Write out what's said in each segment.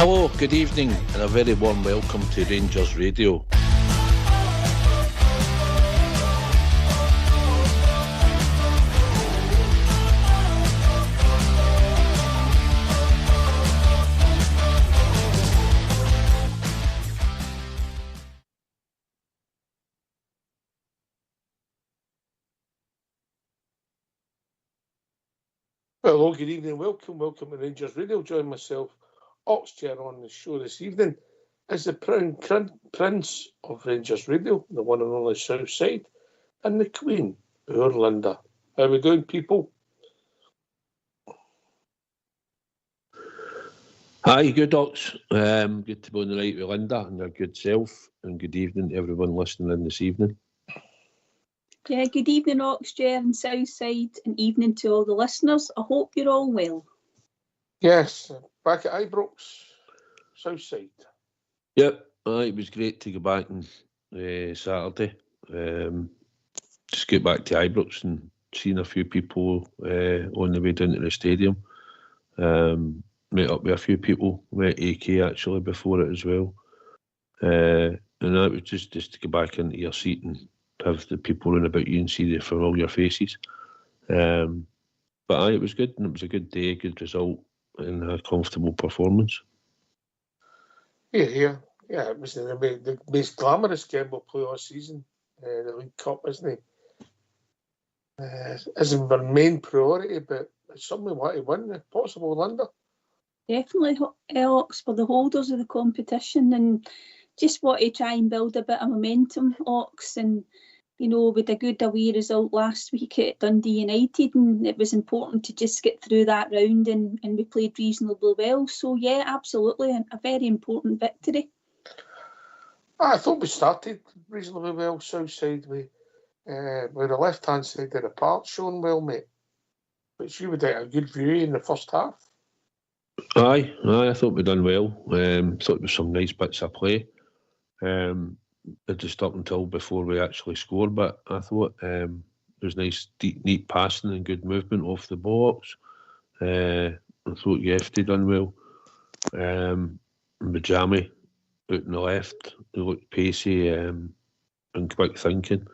Hello, good evening, and a very warm welcome to Rangers Radio. Hello, good evening, welcome to Rangers Radio. Join myself, Oxchair, on the show this evening is the Prince of Rangers Radio, the one and only South Side, and the Queen, our Linda. How are we doing, people? Hi, good Ox. Good to be on the night with Linda and her good self, and good evening to everyone listening in this evening. Yeah, good evening, Oxchair and Southside, and evening to all the listeners. I hope you're all well. Yes, back at Ibrox, Southside. Yep, it was great to go back on Saturday. Just get back to Ibrox and seen a few people on the way down to the stadium. Met up with a few people, met AK actually before it as well. And that was just to go back into your seat and have the people round about you and see the familiar faces. But it was good, and it was a good day, a good result, and a comfortable performance. Yeah, it was the most glamorous game we'll play all season, the League Cup, isn't it? Isn't our main priority, but it's something we want to win, if possible, Linda. Definitely, Ox, for the holders of the competition, and just want to try and build a bit of momentum, Ox, and we had a good away result last week at Dundee United, and it was important to just get through that round, and we played reasonably well. So, yeah, absolutely, a very important victory. I thought we started reasonably well, Southside, with the left-hand side of the park showing well, mate. But you would have a good view in the first half. Aye, I thought we'd done well. Thought there was some nice bits of play. Just up until before we actually scored, but I thought there was nice, deep, neat passing and good movement off the box. I thought Yefty done well. Bajami out on the left, he looked pacey and quick thinking.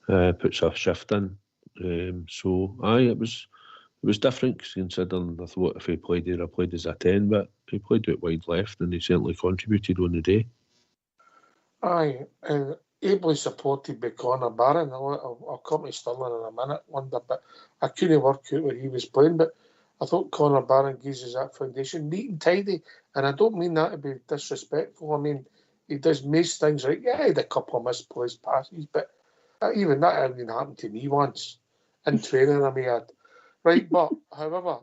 Puts a shift in. It was different considering I thought if he played there, I played as a 10, but he played out wide left and he certainly contributed on the day. Aye, and ably supported by Conor Barron. I'll come to Stirling in a minute, Linda, but I couldn't work out where he was playing, but I thought Conor Barron gives us that foundation, neat and tidy, and I don't mean that to be disrespectful. I mean, he does most things right. Yeah, he had a couple of misplaced passes, but even that hadn't happened to me once in training. I may add. Right, but however,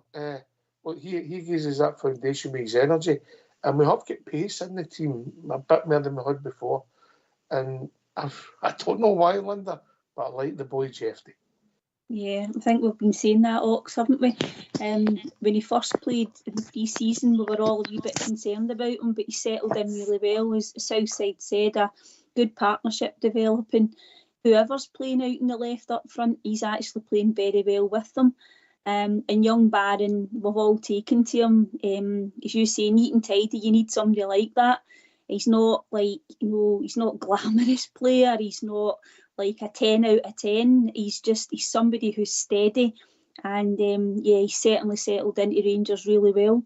he gives us that foundation with his energy, and we have got pace in the team a bit more than we had before. And I don't know why, Linda, but I like the boy Jeffrey. Yeah, I think we've been saying that, Ox, haven't we? When he first played in the pre-season, we were all a wee bit concerned about him, but he settled in really well. As Southside said, a good partnership developing. Whoever's playing out in the left up front, he's actually playing very well with them. And young Barron, we've all taken to him. As you say, neat and tidy, you need somebody like that. He's not like, he's not glamorous player. He's not like a 10 out of 10. He's somebody who's steady. And he certainly settled into Rangers really well.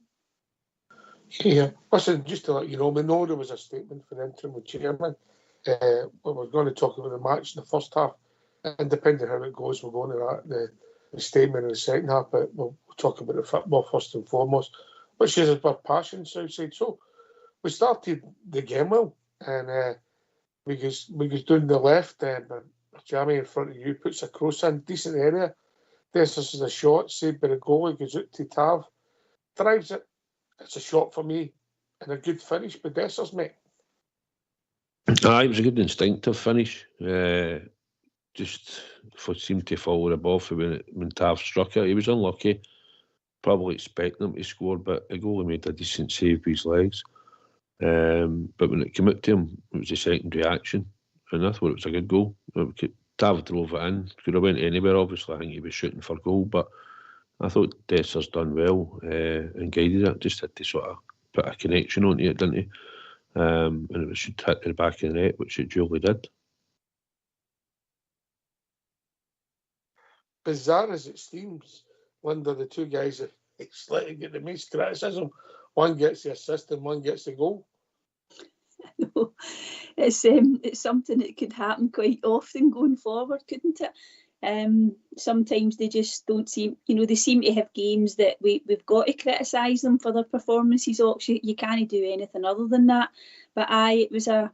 Yeah, listen, just to let you know, we know there was a statement for the interim chairman. We're going to talk about the match in the first half. And depending on how it goes, we're going to the statement in the second half, but we'll talk about the football first and foremost, which is our passion, Southside. So we started the game well, and we goes down the left, Jamie in front of you puts a cross in, decent area. This is a shot, saved by the goalie, goes out to Tav, drives it. It's a shot for me, and a good finish by Dessers, mate. It was a good instinctive finish. Just seemed to follow the ball for when Tav struck it. He was unlucky, probably expecting him to score, but the goalie made a decent save with his legs. But when it came out to him, it was a second reaction, and I thought it was a good goal. Tav drove it in. Could have went anywhere, obviously. I think he was shooting for goal, but I thought Dessers done well and guided it. Just had to sort of put a connection onto it, didn't he? And it should hit the back of the net, which it duly did. Bizarre as it seems, Linda, the two guys that get the most criticism, one gets the assist and one gets the goal. No, it's something that could happen quite often going forward, couldn't it? Sometimes they just don't seem, they seem to have games that we've got to criticise them for their performances. You can't do anything other than that. But it was a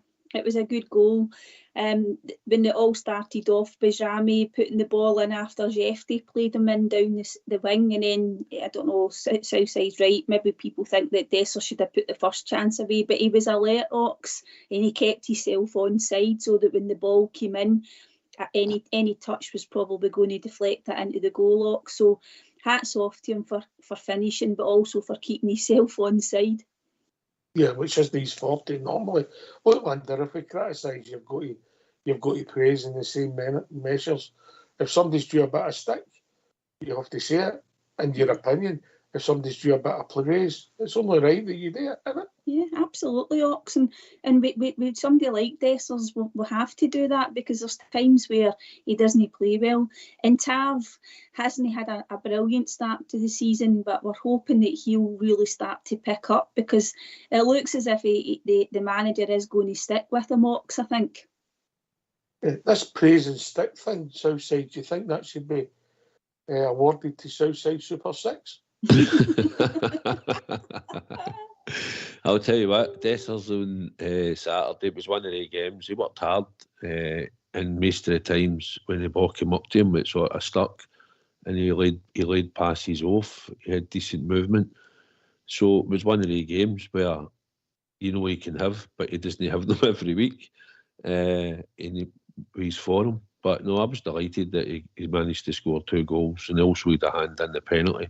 good goal. When it all started off, Bajrami putting the ball in after Jefty played him in down the wing, and then, I don't know, Southside's right, maybe people think that Dessler should have put the first chance away, but he was alert, Ox, and he kept himself on side so that when the ball came in, any touch was probably going to deflect it into the goal, Ox. So hats off to him for finishing, but also for keeping himself on side. Yeah, which is these 40 normally. Look, Linda, if we criticise, you've got to praise in the same measures. If somebody's due a bit of stick, you have to say it. In your opinion, if somebody's due a bit of praise, it's only right that you do it, isn't it? Yeah, absolutely, Ox. And with somebody like Dessers, we'll have to do that, because there's times where he doesn't play well. And Tav hasn't had a brilliant start to the season, but we're hoping that he'll really start to pick up, because it looks as if the manager is going to stick with him, Ox, I think. Yeah, this praise and stick thing, Southside, do you think that should be awarded to Southside Super 6? I'll tell you what, Dessers on Saturday was one of the games. He worked hard, and most of the times when the ball came up to him, it sort of stuck, and he laid passes off. He had decent movement. So it was one of the games where he can have, but he doesn't have them every week. And he's for him. But no, I was delighted that he managed to score 2 goals, and he also had a hand in the penalty.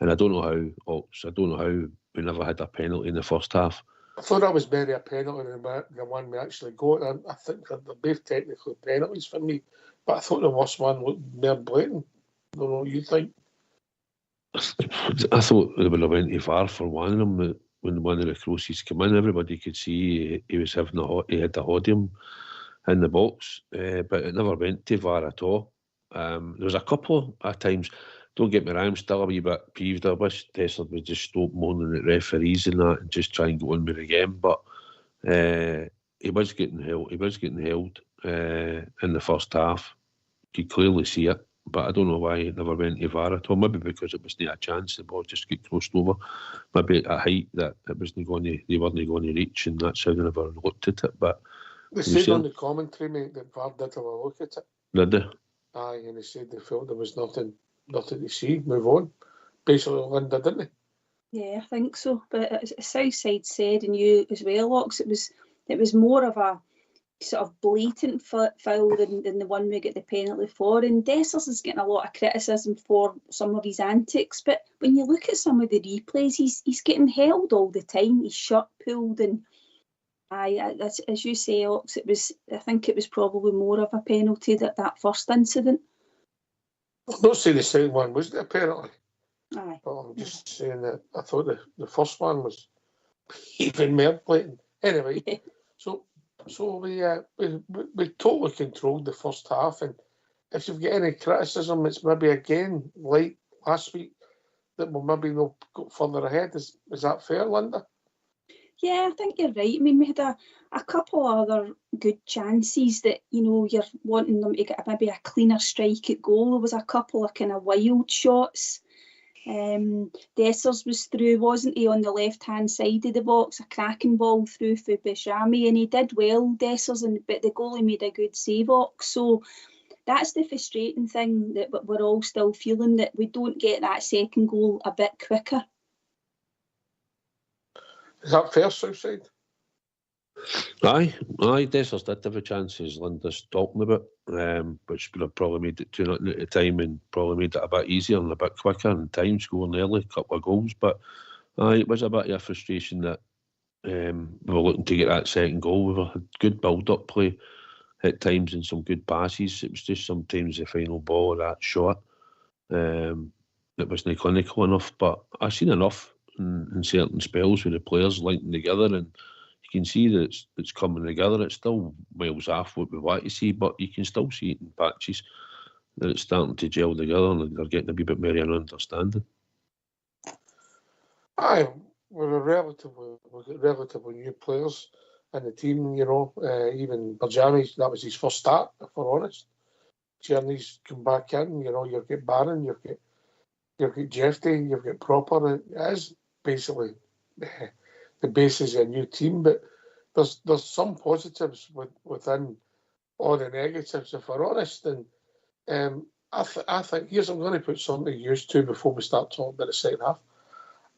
And I don't know how we never had a penalty in the first half. I thought that was better a penalty than the one we actually got. I think they're both technically penalties for me, but I thought the worst one looked more blatant. I don't know what you think. I thought they would have went too far for one of them. When one of the crosses came in, everybody could see he was having he had the Hodium in the box, but it never went too far at all. There was a couple of times. Don't get me wrong, I'm still a wee bit peeved. I wish Dessler would just stop moaning at referees and that and just try and get on with the game. But he was getting held. He was getting held in the first half. You could clearly see it, but I don't know why it never went to VAR at all. Maybe because it wasn't a chance. The ball just got crossed over. Maybe at a height that they weren't going to reach, and that's how they never looked at it. But they said on the commentary, mate, that VAR did have a look at it. Did they? Aye, and they said they felt there was nothing to see. Move on. Basically, Linda, didn't they? Yeah, I think so. But as Southside said, and you as well, Ox, it was more of a sort of blatant foul than the one we get the penalty for. And Dessers is getting a lot of criticism for some of his antics. But when you look at some of the replays, he's getting held all the time. He's shirt pulled, and as you say, Ox, I think it was probably more of a penalty that first incident. I'm not saying the second one was a penalty. Aye. But I'm just saying that I thought the first one was even more blatant. Anyway, yeah. So we totally controlled the first half, and if you've got any criticism, it's maybe again like last week that we'll maybe not go further ahead. Is that fair, Linda? Yeah, I think you're right. I mean, we had a couple other good chances that, you're wanting them to get maybe a cleaner strike at goal. There was a couple of kind of wild shots. Dessers was through, wasn't he, on the left-hand side of the box, a cracking ball through for Bajrami, and he did well, Dessers, but the goalie made a good save, Ox. So that's the frustrating thing, that we're all still feeling, that we don't get that second goal a bit quicker. Is that fair, Southside? Aye, Dessers did have a chance, as Linda's talking about, which would have probably made it 2-0 at the time and probably made it a bit easier and a bit quicker in time, scoring early, a couple of goals. But it was a bit of a frustration that we were looking to get that second goal. We had good build-up play at times and some good passes. It was just sometimes the final ball or that shot that wasn't clinical enough. But I've seen enough in certain spells with the players linking together, and you can see that it's coming together. It's still miles off what we want to see, but you can still see it in patches that it's starting to gel together and they're getting a wee bit more of an understanding. Aye, we've got relatively new players in the team, you know. Even Barjani, that was his first start, if we're honest. Tierney's come back in, you know. You've got Barron, you've got Jeffrey, you've got Proper. It is basically the basis of a new team, but there's some positives within all the negatives, if we're honest. And I think, I'm going to put something to use to before we start talking about the second half.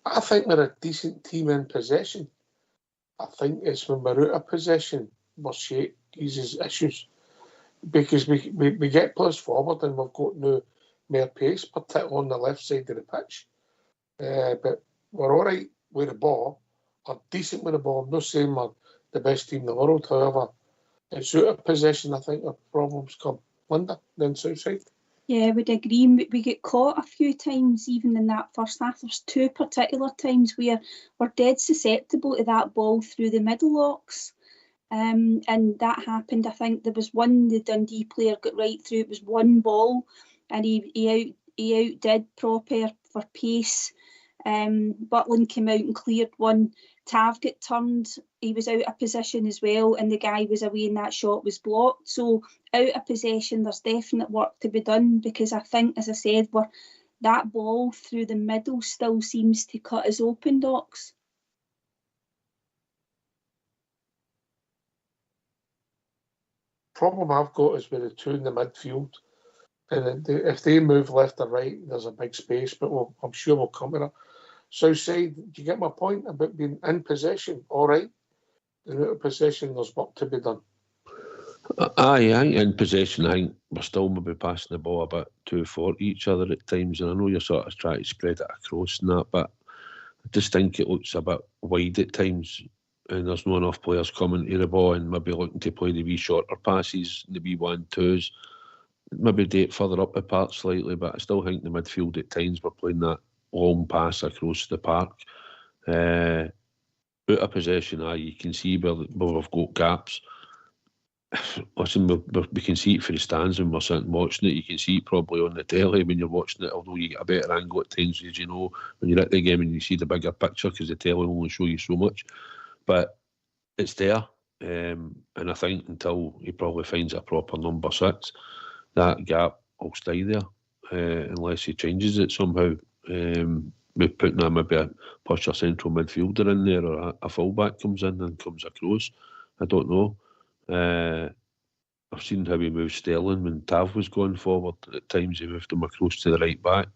I think we're a decent team in possession. I think it's when we're out of possession where Sheik eases issues. Because we get players forward and we've got no more pace, particularly on the left side of the pitch. But we're all right with the ball, or decent with the ball. I'm not saying we're the best team in the world, however, it's out of possession, I think, our problems come. Linda, then Southside. Yeah, I would agree. We get caught a few times, even in that first half. There's two particular times where we're dead susceptible to that ball through the middle locks. And that happened. I think there was one, the Dundee player got right through. It was one ball, and he outdid Proper for pace. Butland came out and cleared one. Tav got turned. He was out of position as well, and the guy was away and that shot was blocked. So out of possession, there's definite work to be done, because I think, as I said, that ball through the middle still seems to cut us open, Docs. Problem I've got is with the two in the midfield. And if they move left or right, there's a big space, but I'm sure we'll come to that. Southside, do you get my point about being in possession? All right. And out of possession, there's work to be done. Aye, in possession, I think we're still maybe passing the ball a bit too far to each other at times, and I know you're sort of trying to spread it across and that, but I just think it looks a bit wide at times, and there's not enough players coming to the ball and maybe looking to play the wee shorter passes, the wee 1-2s, maybe do it further up the park slightly, but I still think the midfield at times we're playing that long pass across the park. Out of possession, you can see where we've got gaps. Listen, we can see it for the stands when we're sitting watching it. You can see it probably on the telly when you're watching it, although you get a better angle at times, as you know, when you're at the game and you see the bigger picture, because the telly will only show you so much. But it's there, and I think until he probably finds a proper number 6, that gap will stay there, unless he changes it somehow. We're putting maybe a pusher central midfielder in there, or a fullback comes in and comes across. I don't know. I've seen how he moved Sterling when Tav was going forward. At times he moved him across to the right back,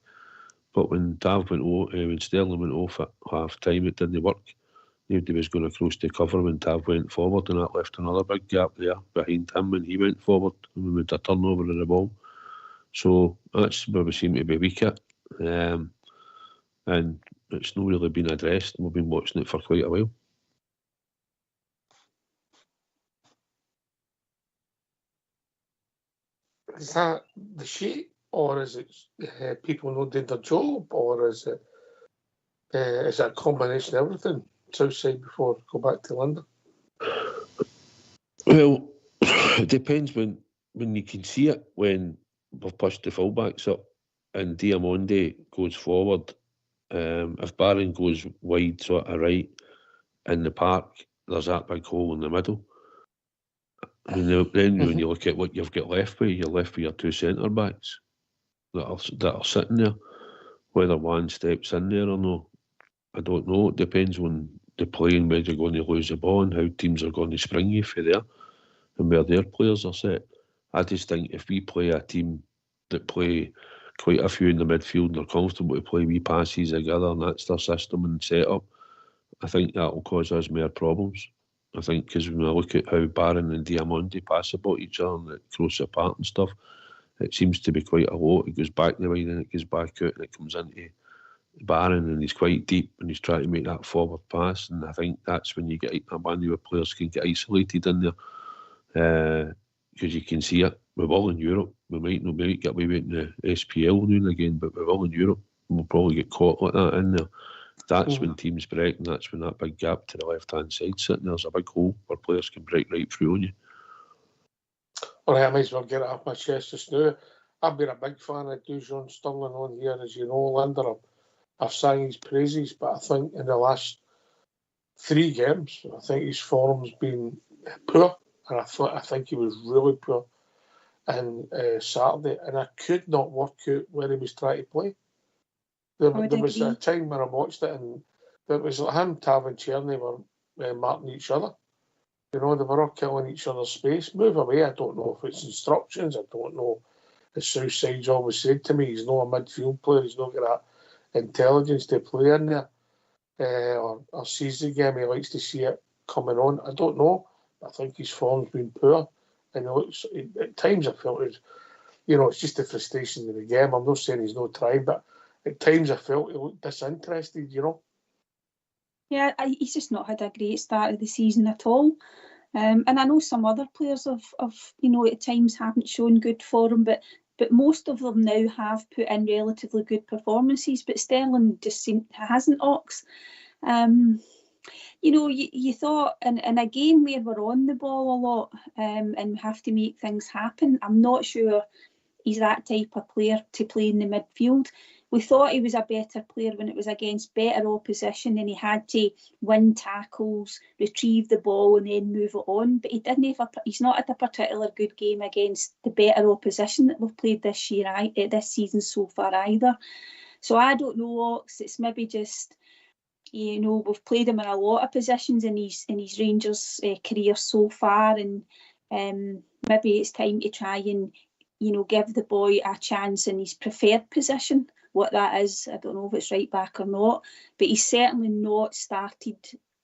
but when Sterling went off at half time, it didn't work. Nobody was going across to cover when Tav went forward, and that left another big gap there behind him when he went forward, and we made a turnover of the ball. So that's where we seem to be weak at, and it's not really been addressed. We've been watching it for quite a while. Is that the sheet, or is it people not doing their job, or is it a combination of everything? Southside, before I go back to London. Well, it depends when you can see it, when we've pushed the fullbacks up and Diamonde goes forward. If Barron goes wide, sort of right, in the park, there's that big hole in the middle. And then when you look at what you've got left with, you're left with your two centre-backs that are sitting there. Whether one steps in there or no, I don't know. It depends on the play and where you're going to lose the ball and how teams are going to spring you for there and where their players are set. I just think if we play a team that play quite a few in the midfield and are comfortable to play wee passes together, and that's their system and setup, I think that will cause us more problems. I think because when I look at how Barron and Diamonde pass about each other and cross apart and stuff, it seems to be quite a lot. It goes back the way, then it goes back out, and it comes into Barron, and he's quite deep, and he's trying to make that forward pass. And I think that's when you get a band of players can get isolated in there, because you can see it. We're all in Europe. We might get away with in the SPL now and again, but we're all in Europe. We'll probably get caught like that in there. That's when teams break, and that's when that big gap to the left-hand side sitting there's a big hole where players can break right through on you. All right, I might as well get it off my chest just now. I've been a big fan of Dujon Sterling on here, as you know, Linda. I've sang his praises, but I think in the last 3 games, I think his form's been poor, and I think he was really poor on Saturday, and I could not work out where he was trying to play. There was a time when I watched it, and it was like him, Tav and Cherny were marking each other. You know, they were all killing each other's space. Move away. I don't know if it's instructions. I don't know. As Southside's always said to me, he's not a midfield player. He's not got that intelligence to play in there. Or sees the game. He likes to see it coming on. I don't know. I think his form's been poor. And at times I felt it's just the frustration of the game. I'm not saying he's not trying, but at times I felt he looked disinterested, Yeah, he's just not had a great start of the season at all. And I know some other players have at times haven't shown good form, but most of them now have put in relatively good performances. But Sterling just hasn't, Ox. You thought in a game where we're on the ball a lot and have to make things happen, I'm not sure he's that type of player to play in the midfield. We thought he was a better player when it was against better opposition and he had to win tackles, retrieve the ball and then move it on. But he's not had a particular good game against the better opposition that we've played this season so far either. So I don't know, Ox. It's maybe just, we've played him in a lot of positions in his Rangers career so far, and maybe it's time to try and give the boy a chance in his preferred position. What that is, I don't know if it's right back or not, but he's certainly not started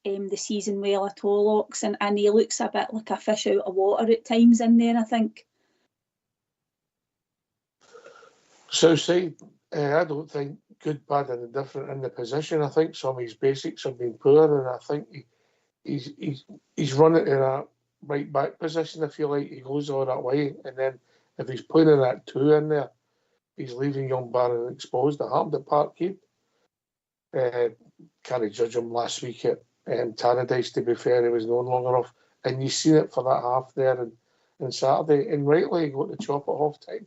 the season well at all, Ox, and he looks a bit like a fish out of water at times in there, I think. Southside, I don't think good, bad and indifferent in the position. I think some of his basics have been poor, and I think he's running in a right back position, if you like. He goes all that way, and then if he's playing in that 2 in there, he's leaving young Barron exposed. It happened at Parkhead. Can't judge him last week at Tannadice, to be fair. He was known long enough. And you've seen it for that half there on Saturday. And rightly, he got the chop at half time.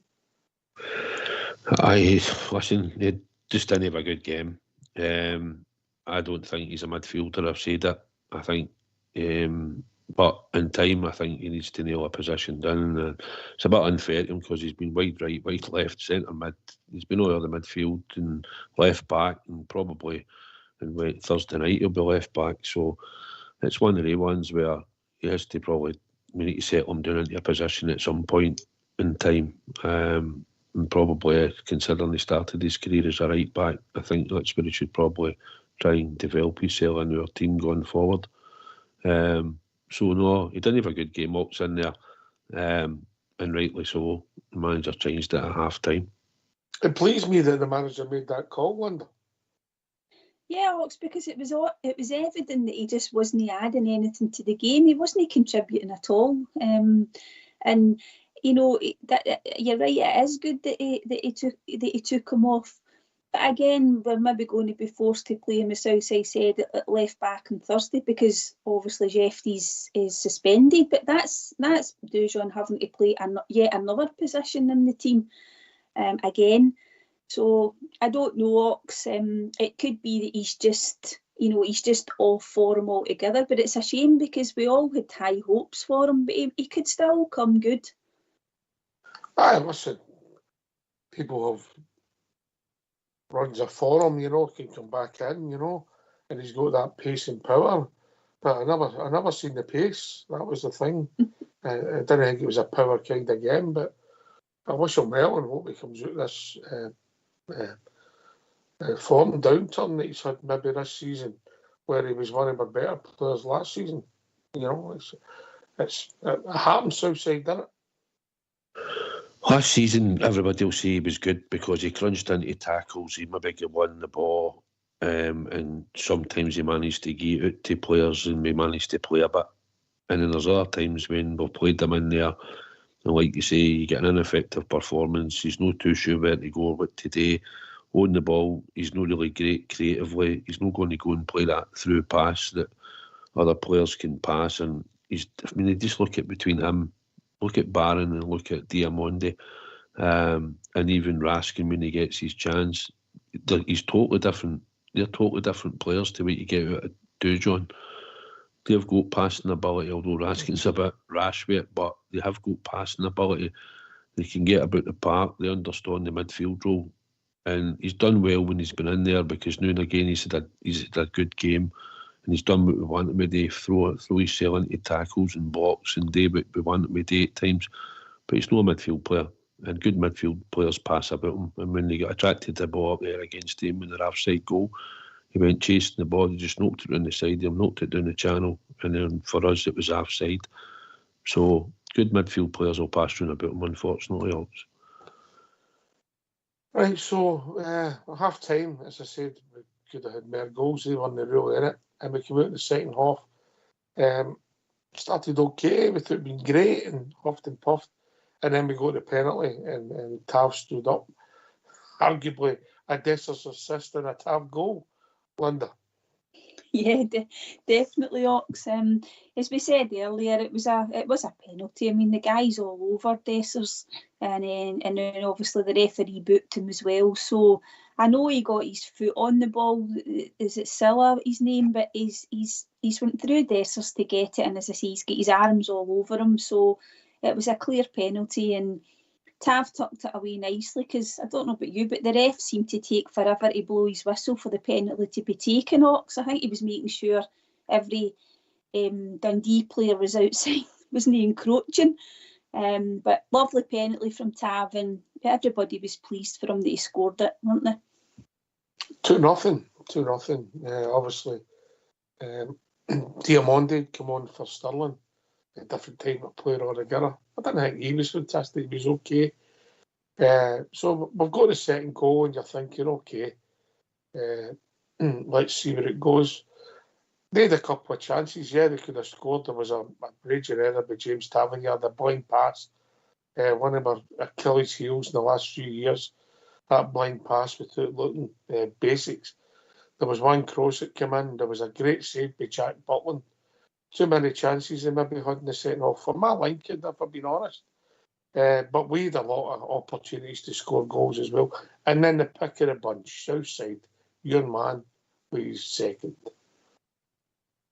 Listen, he just didn't have a good game. I don't think he's a midfielder. I've said it. I think... but in time, I think he needs to nail a position down. It's a bit unfair to him because he's been wide right, wide left, centre mid. He's been all over the midfield and left back, and probably Thursday night he'll be left back. So it's one of the ones where he has to we need to settle him down into a position at some point in time. And probably considering he started his career as a right back, I think that's where he should probably try and develop himself into our team going forward. So no, he didn't have a good game. Ox in there, and rightly so. The manager changed it at half time. It pleased me that the manager made that call, Linda. Yeah, Ox, because it was evident that he just wasn't adding anything to the game. He wasn't contributing at all. And that you're right. It is good that he took him off. But again, we're maybe going to be forced to play him, as Southside said, at left back on Thursday because obviously Jeffries is suspended. But that's Dujon having to play yet another position in the team again. So I don't know, Ox. It could be that he's just off form altogether. But it's a shame because we all had high hopes for him. But he could still come good. Listen, people have runs a forum, can come back in, and he's got that pace and power. But I never seen the pace. That was the thing. I didn't think it was a power kind of game, but I wish him well and hope he comes out this form downturn that he's had maybe this season, where he was one of our better players last season. It happened Southside, didn't it? Last season, everybody will say he was good because he crunched into tackles, he maybe won the ball, and sometimes he managed to get out to players and we managed to play a bit. And then there's other times when we've played them in there, and like you say, you get an ineffective performance, he's not too sure where to go. But today, on the ball, he's not really great creatively. He's not going to go and play that through pass that other players can pass. And you just look at between him, look at Barron and look at Diamonde, and even Raskin when he gets his chance. He's totally different. They're totally different players to what you get out of Dujon. They've got passing ability, although Raskin's a bit rash with it, but they have got passing ability. They can get about the park. They understand the midfield role. And he's done well when he's been in there, because now and again he's had a good game, and he's done what we want him to do, throw his cell into tackles and blocks and do what we want him to do at times. But he's not a midfield player, and good midfield players pass about him. And when they got attracted to the ball up there against him in their offside goal, he went chasing the ball, he just knocked it down the side, he knocked it down the channel, and then for us it was offside. So good midfield players will pass round about him, unfortunately, Alex. Right, so half time, as I said, we could have had more goals. They weren't really in it, and we came out in the second half. Started okay without it being great and huffed and puffed, and then we got the penalty, and Tav stood up. Arguably a Dessers assist and a Tav goal. Linda. Yeah, definitely, Ox. As we said earlier, it was a penalty. I mean, the guy's all over Dessers, and then obviously the referee booked him as well. So I know he got his foot on the ball. Is it Silla, his name? But he's went through Dessers to get it, and as I say, he's got his arms all over him. So it was a clear penalty, and Tav tucked it away nicely, because I don't know about you, but the ref seemed to take forever to blow his whistle for the penalty to be taken, Ox. I think he was making sure every Dundee player was outside, wasn't he encroaching? But lovely penalty from Tav, and everybody was pleased for him that he scored it, weren't they? 2-0. Obviously, Diamonde come on for Stirling. A different type of player altogether. I didn't think he was fantastic. He was okay. So we've got the second goal, and you're thinking, okay, let's see where it goes. They had a couple of chances. Yeah, they could have scored. There was a raging error by James Tavernier, the blind pass. One of our Achilles' heels in the last few years. That blind pass without looking basics. There was one cross that came in. There was a great save by Jack Butland. Too many chances they maybe had in the second half for my liking, if I've been honest. But we had a lot of opportunities to score goals as well. And then the pick of the bunch, Southside, your man was second.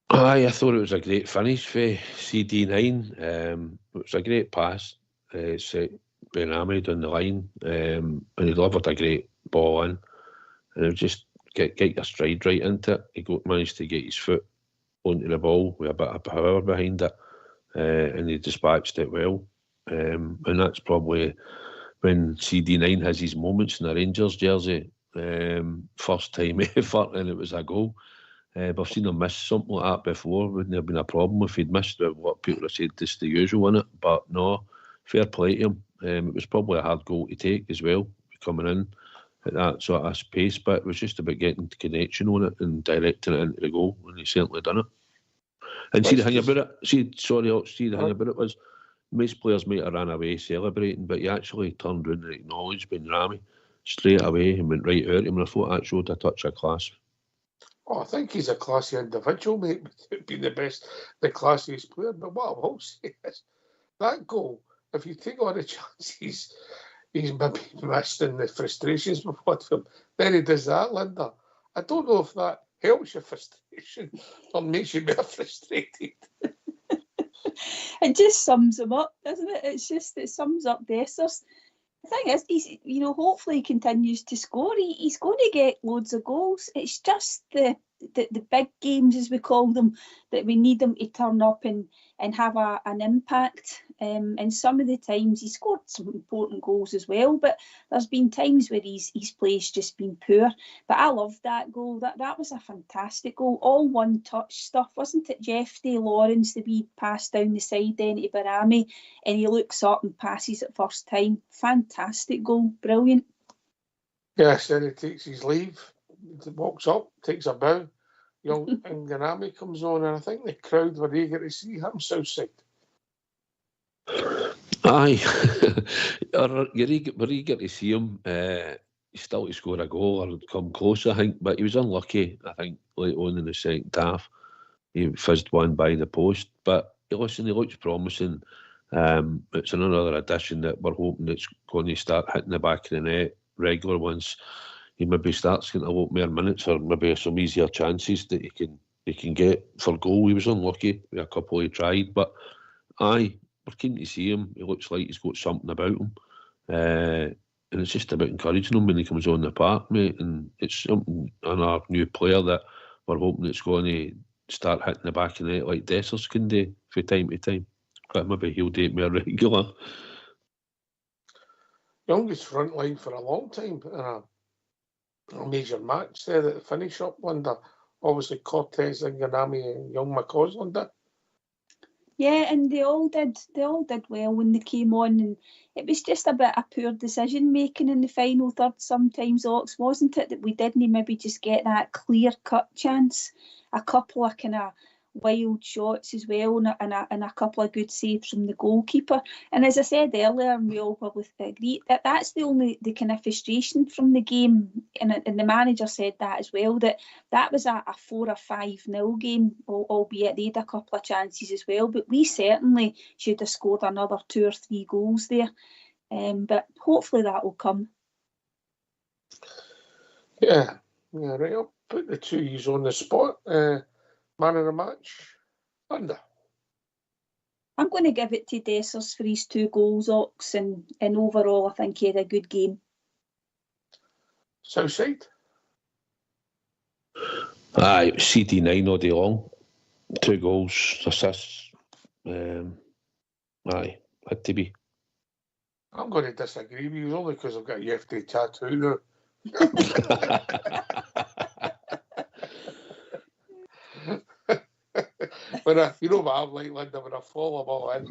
I thought it was a great finish for CD9. It was a great pass. Set Ben Ahmed on the line, and he delivered a great ball in. And it was just get your stride right into it. He managed to get his foot onto the ball with a bit of power behind it, and he dispatched it well. And that's probably when CD9 has his moments in the Rangers jersey. First time effort, and it was a goal. I've seen him miss something like that before. Wouldn't have been a problem if he'd missed what people have said, just the usual in it. But no, fair play to him. It was probably a hard goal to take as well, coming in at that sort of pace, but it was just about getting connection on it and directing it into the goal, and he certainly done it. And see the thing about it, the thing about it was, most players might have ran away celebrating, but he actually turned around and acknowledged Ben Rami straight away and went right out at him, and I thought that showed a touch of class. Oh, I think he's a classy individual, mate, without being the classiest player. But what I will say is, that goal, if you take all the chances he's maybe missed and the frustrations we've had for him, then he does that, Linda. I don't know if that helps your frustration or makes you more frustrated. It just sums him up, doesn't it? It sums up Dessers. The thing is, he's, hopefully he continues to score. He's going to get loads of goals. It's just the big games, as we call them, that we need him to turn up and have an impact. And some of the times he scored some important goals as well, but there's been times where his play's just been poor. But I loved that goal. That was a fantastic goal. All one-touch stuff, wasn't it, Jeff? Lawrence, the wee pass down the side then to Barami, and he looks up and passes it first time. Fantastic goal. Brilliant. Yes, then he takes his leave, walks up, takes a bow. Young Nganami comes on, and I think the crowd were eager to see him Southside. Aye, we're eager to see him. still to score a goal or come close, I think, but he was unlucky, I think, late on in the second half. He fizzed one by the post, but listen, he looks promising. It's another addition that we're hoping it's going to start hitting the back of the net regular once he maybe starts getting a lot more minutes, or maybe some easier chances that he can get for goal. He was unlucky with a couple he tried, but we're keen to see him. He looks like he's got something about him. And it's just about encouraging him when he comes on the park, mate. And it's something on our new player that we're hoping it's going to start hitting the back of the net like Dessers can do from time to time. But maybe he'll do it more regular. Youngest front line for a long time in a major match there at the finish up under obviously Cortez, Nganami and young McCausland. Yeah, and they all did well when they came on, and it was just a bit of poor decision making in the final third sometimes, Ox, wasn't it? That we didn't maybe just get that clear cut chance. A couple of kind of wild shots as well, and a couple of good saves from the goalkeeper. And as I said earlier, and we all probably agree, that's the kind of frustration from the game. And the manager said that as well, that was a 4 or 5-0 game, albeit they had a couple of chances as well. But we certainly should have scored another 2 or 3 goals there. But hopefully that will come. Yeah, right. I'll put the two U's on the spot. Man of the match, Linda. I'm going to give it to Dessers for his 2 goals, Ox, and overall I think he had a good game. Southside? Aye, CD9 all day long. 2 goals, assists. Aye, had to be. I'm going to disagree with you only because I've got a UFD tattoo now. You know what I'm like, Linda, when I fall, I'm all in.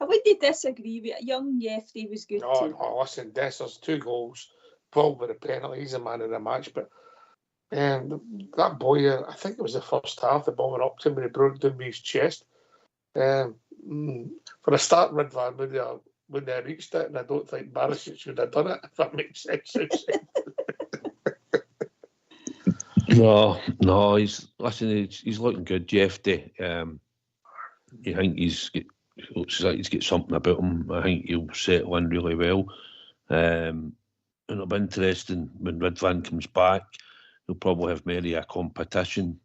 I wouldn't disagree with you. Young Jeffrey was good too. No, listen, Dessers, 2 goals, Paul with a penalty, he's a man of the match, but that boy, I think it was the first half, the ball went up to him and he broke down with his chest. For a start, Ridvan wouldn't have reached it, and I don't think Barisic should have done it, if that makes sense. No, he's looking good, Jeffy. I think looks like he's got something about him. I think he'll settle in really well. And it'll be interesting when Ridvan comes back. He'll probably have maybe a competition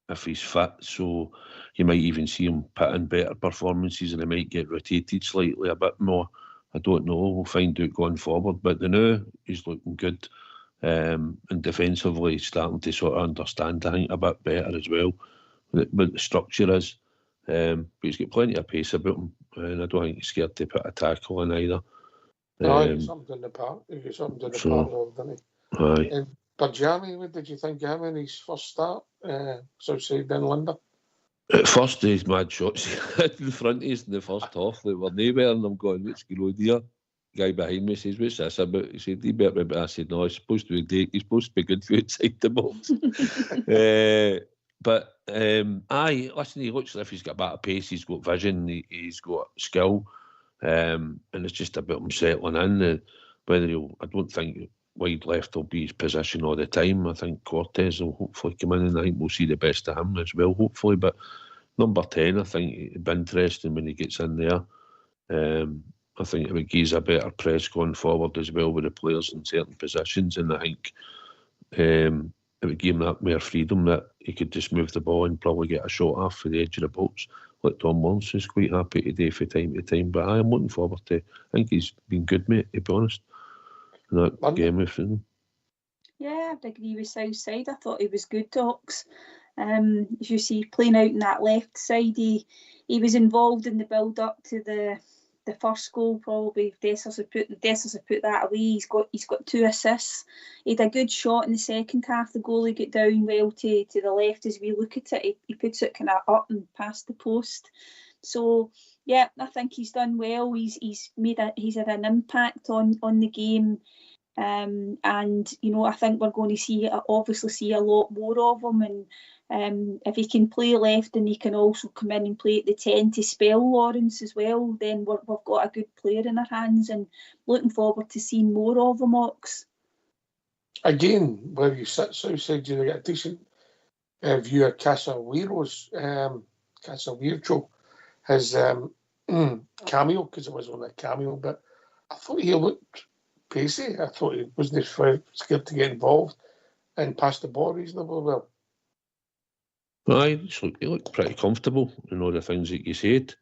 if he's fit. So you might even see him put in better performances, and he might get rotated slightly a bit more. I don't know. We'll find out going forward. But now he's looking good. And defensively he's starting to sort of understand, I think, a bit better as well what the structure is. But he's got plenty of pace about him, and I don't think he's scared to put a tackle in either. No, he got something in the park. Didn't he? Aye. And Barjami, what did you think of him in his first start? Southside in London? At first, his mad shots in front of us in the first half, they were nowhere, and I'm going, what's going on here? Guy behind me says, what's this about? He said, he better be. I said, no, he's supposed to be good for outside the box. But aye, listen, he looks as if he's got a bit of pace, he's got vision, he's got skill, and it's just about him settling in. I don't think wide left will be his position all the time. I think Cortez will hopefully come in, and I think we'll see the best of him as well, hopefully. But number 10, I think it'd be interesting when he gets in there. I think it would give us a better press going forward as well with the players in certain positions, and I think it would give him that more freedom that he could just move the ball and probably get a shot off for the edge of the box, like Tom Lawrence is quite happy to do from time to time. But I am looking forward to. I think he's been good, mate, to be honest, in that game with him. Yeah, I'd agree with Southside. I thought he was good, Ox. As you see, playing out in that left side, he was involved in the build up to the first goal. Probably Dessers have put that away. He's got 2 assists. He had a good shot in the second half. The goalie got down well to the left. As we look at it, he puts it kind of up and past the post. So yeah, I think he's done well. He's had an impact on the game. And I think we're going to see a lot more of him, If he can play left and he can also come in and play at the 10 to spell Lawrence as well, then we've got a good player in our hands, and looking forward to seeing more of him, Ox. Again, where you sit Southside, you get a decent view of Casemiro, his cameo, because it was only a cameo, but I thought he looked pacey. I thought he wasn't scared to get involved and pass the ball reasonably well. Aye, he looked pretty comfortable in all the things that you said,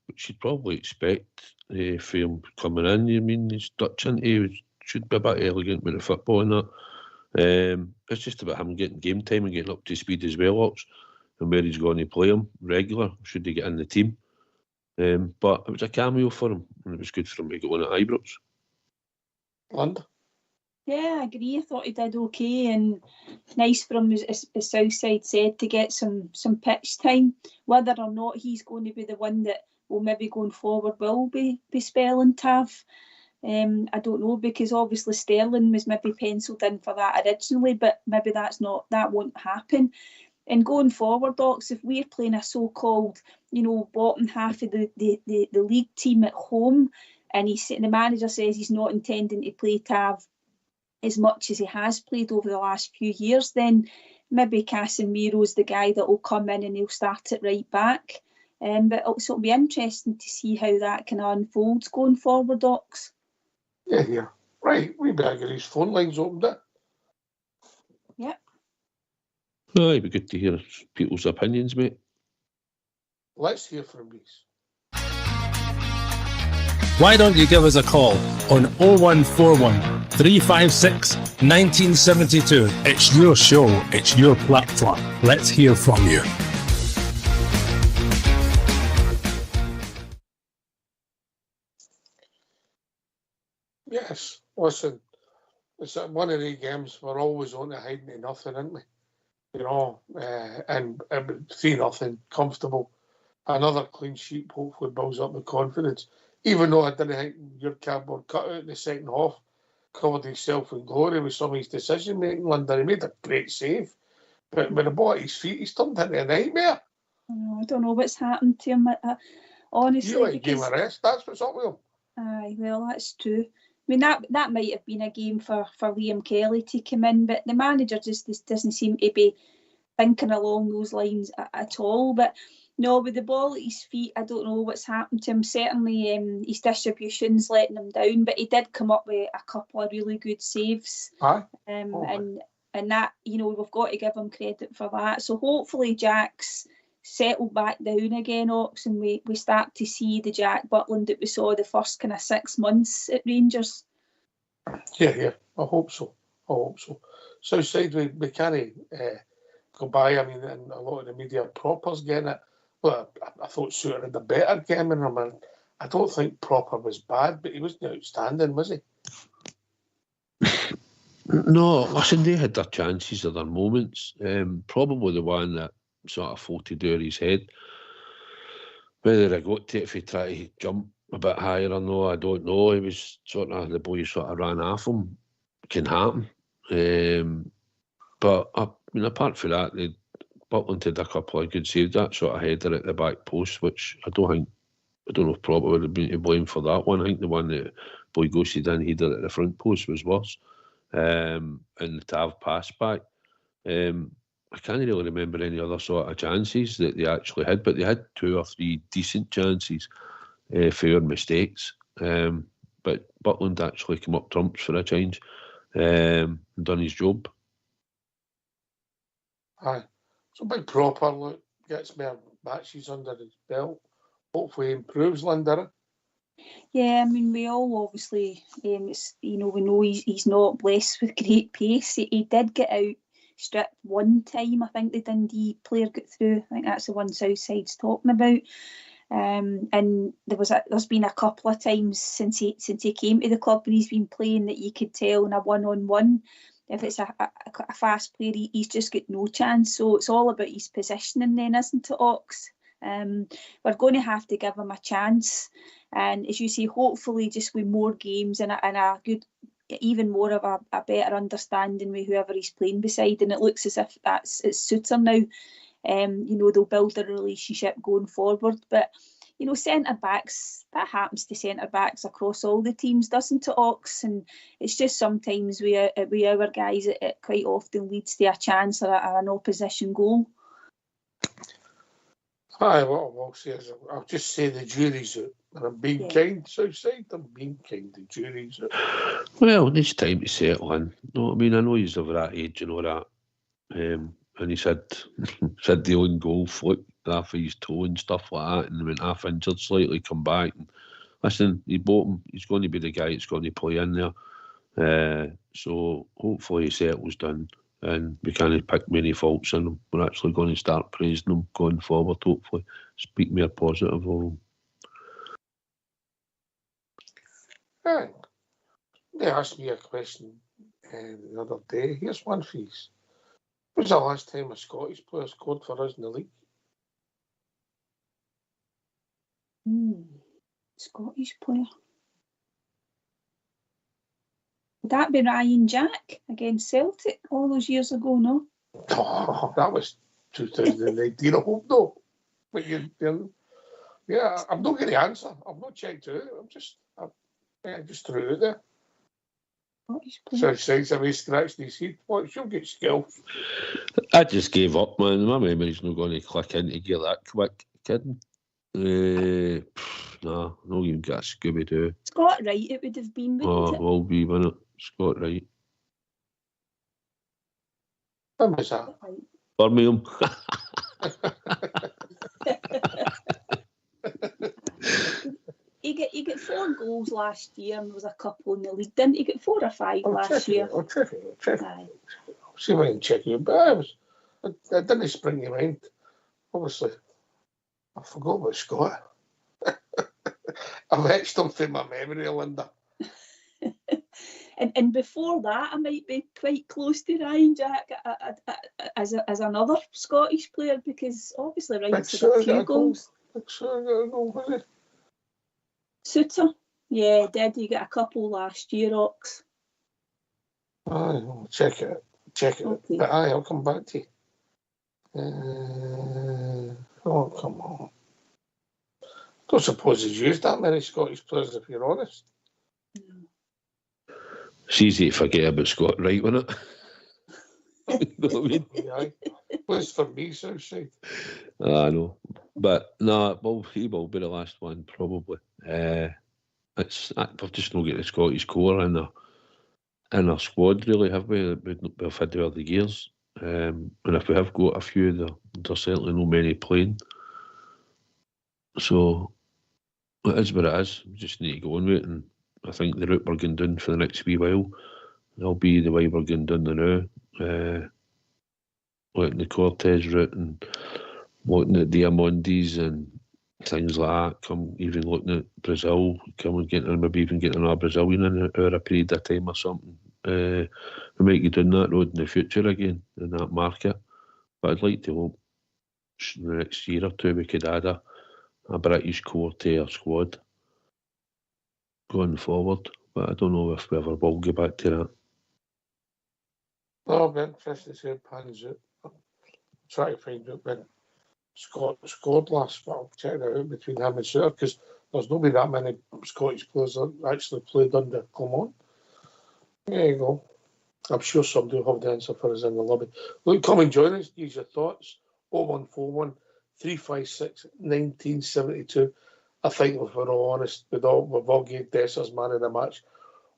which you'd probably expect for him coming in. I mean, he's Dutch, and he should be a bit elegant with the football and that. It's just about him getting game time and getting up to speed as well, Ox, and where he's going to play him regular, should he get in the team. But it was a cameo for him, and it was good for him to get on at Ibrox. Linda? Yeah, I agree. I thought he did okay, and nice for him, as Southside said, to get some pitch time. Whether or not he's going to be the one that will maybe going forward will be spelling Tav, I don't know, because obviously Sterling was maybe penciled in for that originally, but maybe that won't happen. And going forward, Ox, if we're playing a so-called, bottom half of the league team at home, and the manager says he's not intending to play Tav as much as he has played over the last few years, then maybe Casemiro's the guy that will come in and he'll start it right back. But it'll be interesting to see how that kind of unfolds going forward, Ox. Yeah. Right, we better get his phone lines opened up. Yep. Oh, it'd be good to hear people's opinions, mate. Let's hear from these. Why don't you give us a call on 0141 356 1972. It's your show, it's your platform. Let's hear from you. Yes, listen, it's one of the games we're always on to hiding to nothing, aren't we? And 3-0, comfortable. Another clean sheet hopefully builds up the confidence. Even though I didn't think your cardboard cutout in the second half covered himself in glory with some of his decision making, Linda. He made a great save, but with the ball at his feet, he's turned into a nightmare. I don't know what's happened to him. Honestly, you like game of rest. That's what's up with him. Aye, well, that's true. I mean, that might have been a game for Liam Kelly to come in, but the manager just doesn't seem to be thinking along those lines at all. But no, with the ball at his feet, I don't know what's happened to him. Certainly, his distribution's letting him down, but he did come up with a couple of really good saves. Aye. And that, we've got to give him credit for that. So hopefully Jack's settled back down again, Ox, and we start to see the Jack Butland that we saw the first kind of 6 months at Rangers. Yeah, I hope so. Southside, we can't go by. I mean, and a lot of the media propers getting it. Well, I thought Suter had a better game in him, and I don't think Proper was bad, but he wasn't outstanding, was he? No, listen, they had their chances or their moments. Probably the one that sort of floated over his head. Whether I got to it if he tried to jump a bit higher or no, I don't know. He was the boys sort of ran off him. Can happen. But I mean, apart from that, Butland did a couple of good saves. That sort of header at the back post, which I don't know if Proper would have been to blame for that one. I think the one that Boygosi done header at the front post was worse. And the Tav pass back. I can't really remember any other sort of chances that they actually had, but they had 2 or 3 decent chances for mistakes. But Butland actually came up trumps for a change and done his job. Aye. So big Proper, look, gets more matches under his belt. Hopefully he improves, Linda. Yeah, I mean, we all obviously, we know he's not blessed with great pace. He did get out stripped one time. I think the Dundee player got through. I think that's the one Southside's talking about. And there's been a couple of times since he came to the club and he's been playing that you could tell in a one-on-one. If it's a fast player, he's just got no chance. So it's all about his positioning then, isn't it, Ox? We're going to have to give him a chance. And as you say, hopefully just with more games and a good even more of a better understanding with whoever he's playing beside, and it looks as if it suits her now. They'll build a relationship going forward, but centre-backs, that happens to centre-backs across all the teams, doesn't it, Ox? And it's just sometimes with our guys, it quite often leads to a chance or an opposition goal. Aye, what I will say is, I'll just say the jury's out. And I'm being kind, Southside. I'm being kind. The jury's out. Well, it's time to settle in. No, I mean, I know he's over that age and all that. And he said the own goal flipped off his toe and stuff like that, and went half injured slightly, come back. And listen, he bought him. He's going to be the guy that's going to play in there. So hopefully he settles down and we can't pick many faults in him. We're actually going to start praising him going forward, hopefully. Speak more positive of him. Aye. They asked me a question the other day. Here's one for you. When was the last time a Scottish player scored for us in the league? Scottish player. Would that be Ryan Jack against Celtic all those years ago, no? Oh, that was 2019, I hope no. But yeah, I'm not going to answer. I've not checked it out. I just threw it out there. So it's a way scratching his head. What, you'll get skills. I just gave up, man. My memory's not going to click into gear that quick. Kidding. No even got a Scooby-Doo. Scott Wright, it would have been, wouldn't it? Will be, wouldn't it? Scott Wright. When was that? Birmingham. He got 4 goals last year and there was a couple in the league. Didn't he get 4 or 5 last year? I'll check it. I'll see if I can check it. But I didn't spring your mind. Obviously, I forgot about Scott. I've etched him from my memory, Linda. And before that, I might be quite close to Ryan Jack as another Scottish player, because obviously Ryan's got a few goals. Was it? Suter? Yeah, did he get a couple last year, Ox? Aye, I'll check it. Okay. But I'll come back to you. Oh, come on. I don't suppose he's used that many Scottish players, if you're honest. It's easy to forget about Scott Wright, wasn't it? You know what I mean? Aye. Plays for me, Southside. I know. But no, he will be the last one, probably. We've just not got the Scottish core in our squad, really, have we? We've had over the years. And if we have got a few, there's certainly no many playing. So it is what it is. We just need to go on with it. And I think the route we're going down for the next wee while, that'll be the way we're going down now. Looking at the Cortez route and looking at Diamandis and things like that. Even looking at Brazil, maybe even getting another Brazilian in over a period of time or something. We might get down that road in the future again in that market. But I'd like to hope in the next year or two we could add a British core to our squad going forward. But I don't know if we ever will get back to that. I'll be interested to see how it pans out. I'll try to find out when Scott scored last, but I'll check that out between him and Suter, because there's not been that many Scottish players that actually played under Clement. There you go. I'm sure somebody will have the answer for us in the lobby. Look, come and join us. Use your thoughts. 0141 356 1972. I think if we're all honest, we've all gave Dessers man of the match.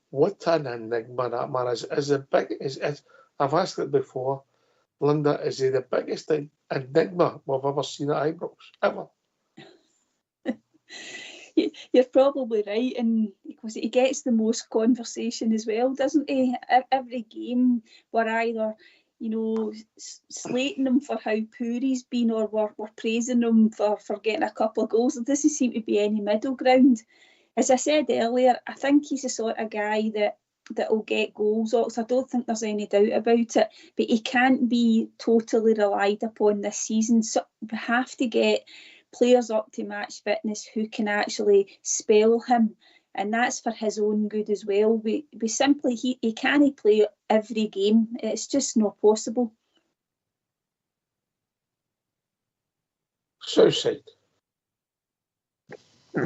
What an enigma that man is. I've asked it before. Linda, is he the biggest enigma we've ever seen at Ibrox? Ever? You're probably right, and because he gets the most conversation as well, doesn't he? Every game we're either, slating him for how poor he's been, or we're praising him for getting a couple of goals. There doesn't seem to be any middle ground. As I said earlier, I think he's the sort of guy that will get goals. I don't think there's any doubt about it, but he can't be totally relied upon this season. So we have to get players up to match fitness who can actually spell him. and that's for his own good as well. We simply, he can't play every game. It's just not possible. Southside.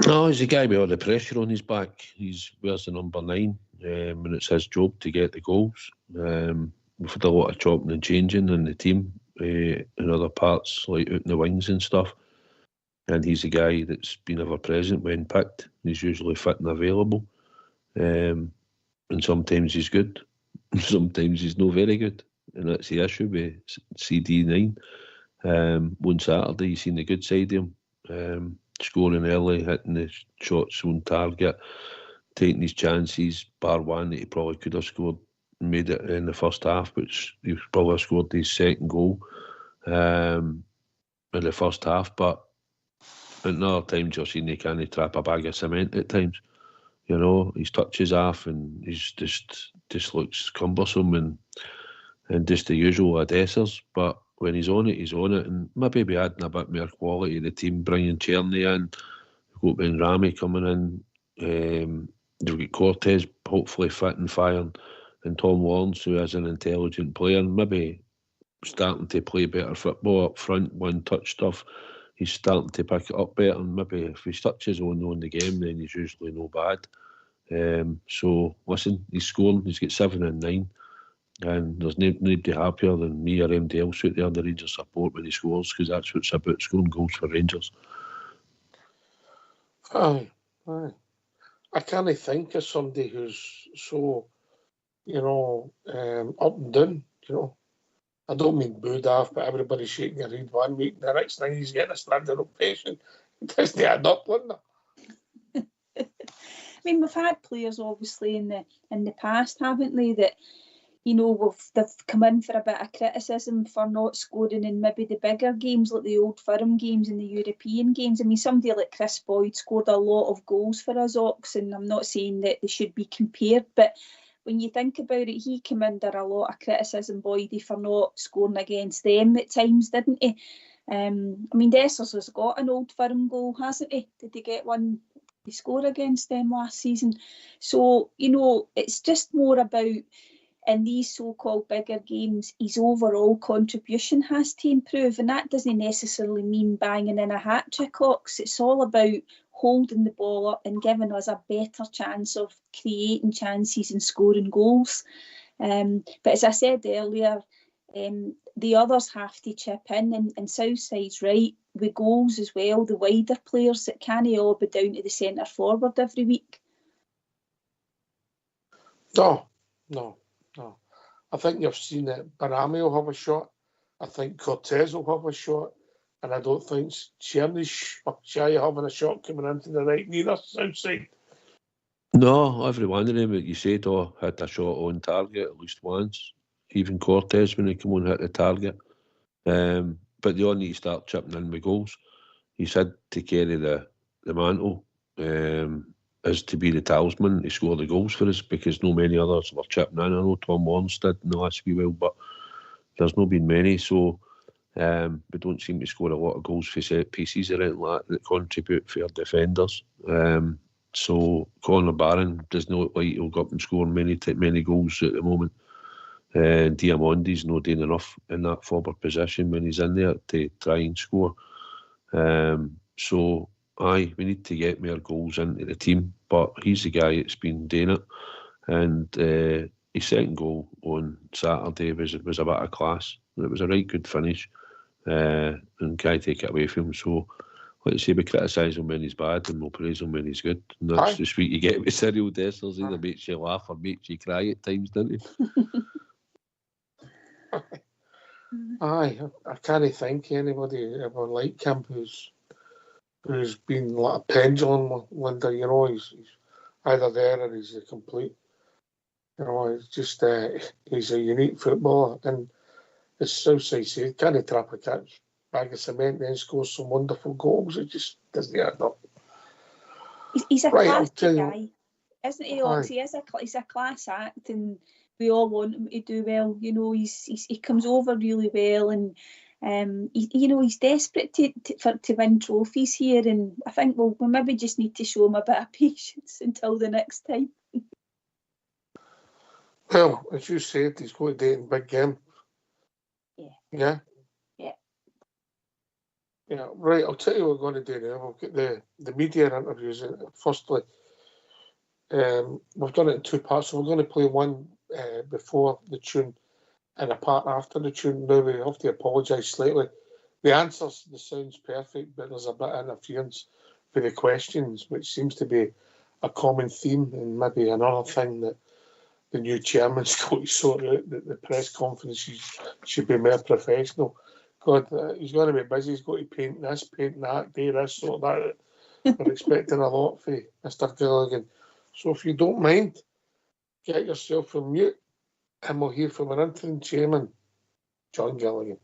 No, he's a guy with all the pressure on his back. He wears the number 9, and it's his job to get the goals. We've had a lot of chopping and changing in the team, in other parts, like out in the wings and stuff. And he's a guy that's been ever present when picked. He's usually fit and available. And sometimes he's good. Sometimes he's not very good. And that's the issue with CD9. One Saturday, you seen the good side of him. Scoring early, hitting the shots on target, taking his chances, bar one that he probably could have scored, made it in the first half, which he probably scored his second goal in the first half. But at other times you're seeing he can't trap a bag of cement at times. You know, his touches off and he's just looks cumbersome and just the usual Odessers. But when he's on it, and maybe be adding a bit more quality to the team, bringing Czerny in, we've got Ben Rami coming in, you've got Cortez hopefully fit and firing, and Tom Lawrence, who is an intelligent player, and maybe starting to play better football up front, one-touch stuff. He's starting to pick it up better, and maybe if he touches on the game, then he's usually no bad. So, listen, he's scoring, he's got 7 and 9. And there's nobody happier than me or anybody else out there, the Rangers support, when he scores, because that's what it's about, scoring goals for Rangers. Aye. I can't think of somebody who's so, up and down, I don't mean booed off, but everybody's shaking their head one week, and the next thing he's getting a standing ovation. It doesn't add up, doesn't it? I mean, we've had players obviously in the past, haven't they, that they've come in for a bit of criticism for not scoring in maybe the bigger games, like the Old Firm games and the European games. I mean, somebody like Chris Boyd scored a lot of goals for us, Ox, and I'm not saying that they should be compared, but when you think about it, he came under a lot of criticism, Boydie, for not scoring against them at times, didn't he? I mean, Dessers has got an Old Firm goal, hasn't he? Did he get one? He scored against them last season. So, it's just more about, in these so-called bigger games, his overall contribution has to improve, and that doesn't necessarily mean banging in a hat-trick, Ox. It's all about holding the ball up and giving us a better chance of creating chances and scoring goals. But as I said earlier, the others have to chip in, and Southside's right, with goals as well, the wider players that can't all be down to the centre forward every week. No. I think you've seen it. Barami will have a shot. I think Cortez will have a shot. And I don't think Czerny's shy of having a shot coming into the right neither, Southside. No, every one of them that you said had a shot on target at least once. Even Cortez, when he come on, hit the target. But they all need to start chipping in with goals. He's had to carry the mantle as to be the talisman to score the goals for us, because no many others were chipping in. I know Tom Lawrence did in the last wee while, but there's not been many, so we don't seem to score a lot of goals for set pieces or anything like that contribute for our defenders. So Conor Barron does not look like he'll go up and score many goals at the moment. Diamondi's not doing enough in that forward position when he's in there to try and score. So we need to get more goals into the team, but he's the guy that's been doing it, and his second goal on Saturday was a bit of class. It was a right good finish, and can't take it away from him. So, like I say, we criticise him when he's bad and we'll praise him when he's good. And that's the sweet you get with Cyril Dessers. Either makes you laugh or makes you cry at times, doesn't he? I can't think of anybody ever like him who's been like a pendulum, Linda. He's either there or he's a complete. It's just he's a unique footballer, and as Southside said, can't trap a bag of cement and then score some wonderful goals. It just doesn't add up. He's a class guy, isn't he? He's a class act, and we all want him to do well. He comes over really well, and He's desperate to win trophies here, and I think we maybe just need to show him a bit of patience until the next time. Well, as you said, he's going to do it in big game. Yeah. Right, I'll tell you what we're going to do now. We'll get the media interviews in. Firstly, we've done it in two parts, so we're going to play one before the tune and a part after the tune. Now we have to apologise slightly. The answers, the sound's perfect, but there's a bit of interference for the questions, which seems to be a common theme, and maybe another thing that the new chairman's got to sort out, that the press conferences should be more professional. God, he's going to be busy. He's got to paint this, paint that, do this, sort that. We're expecting a lot for Mr. Gilligan. So if you don't mind, get yourself on mute and we'll hear from our interim chairman, John Gilligan.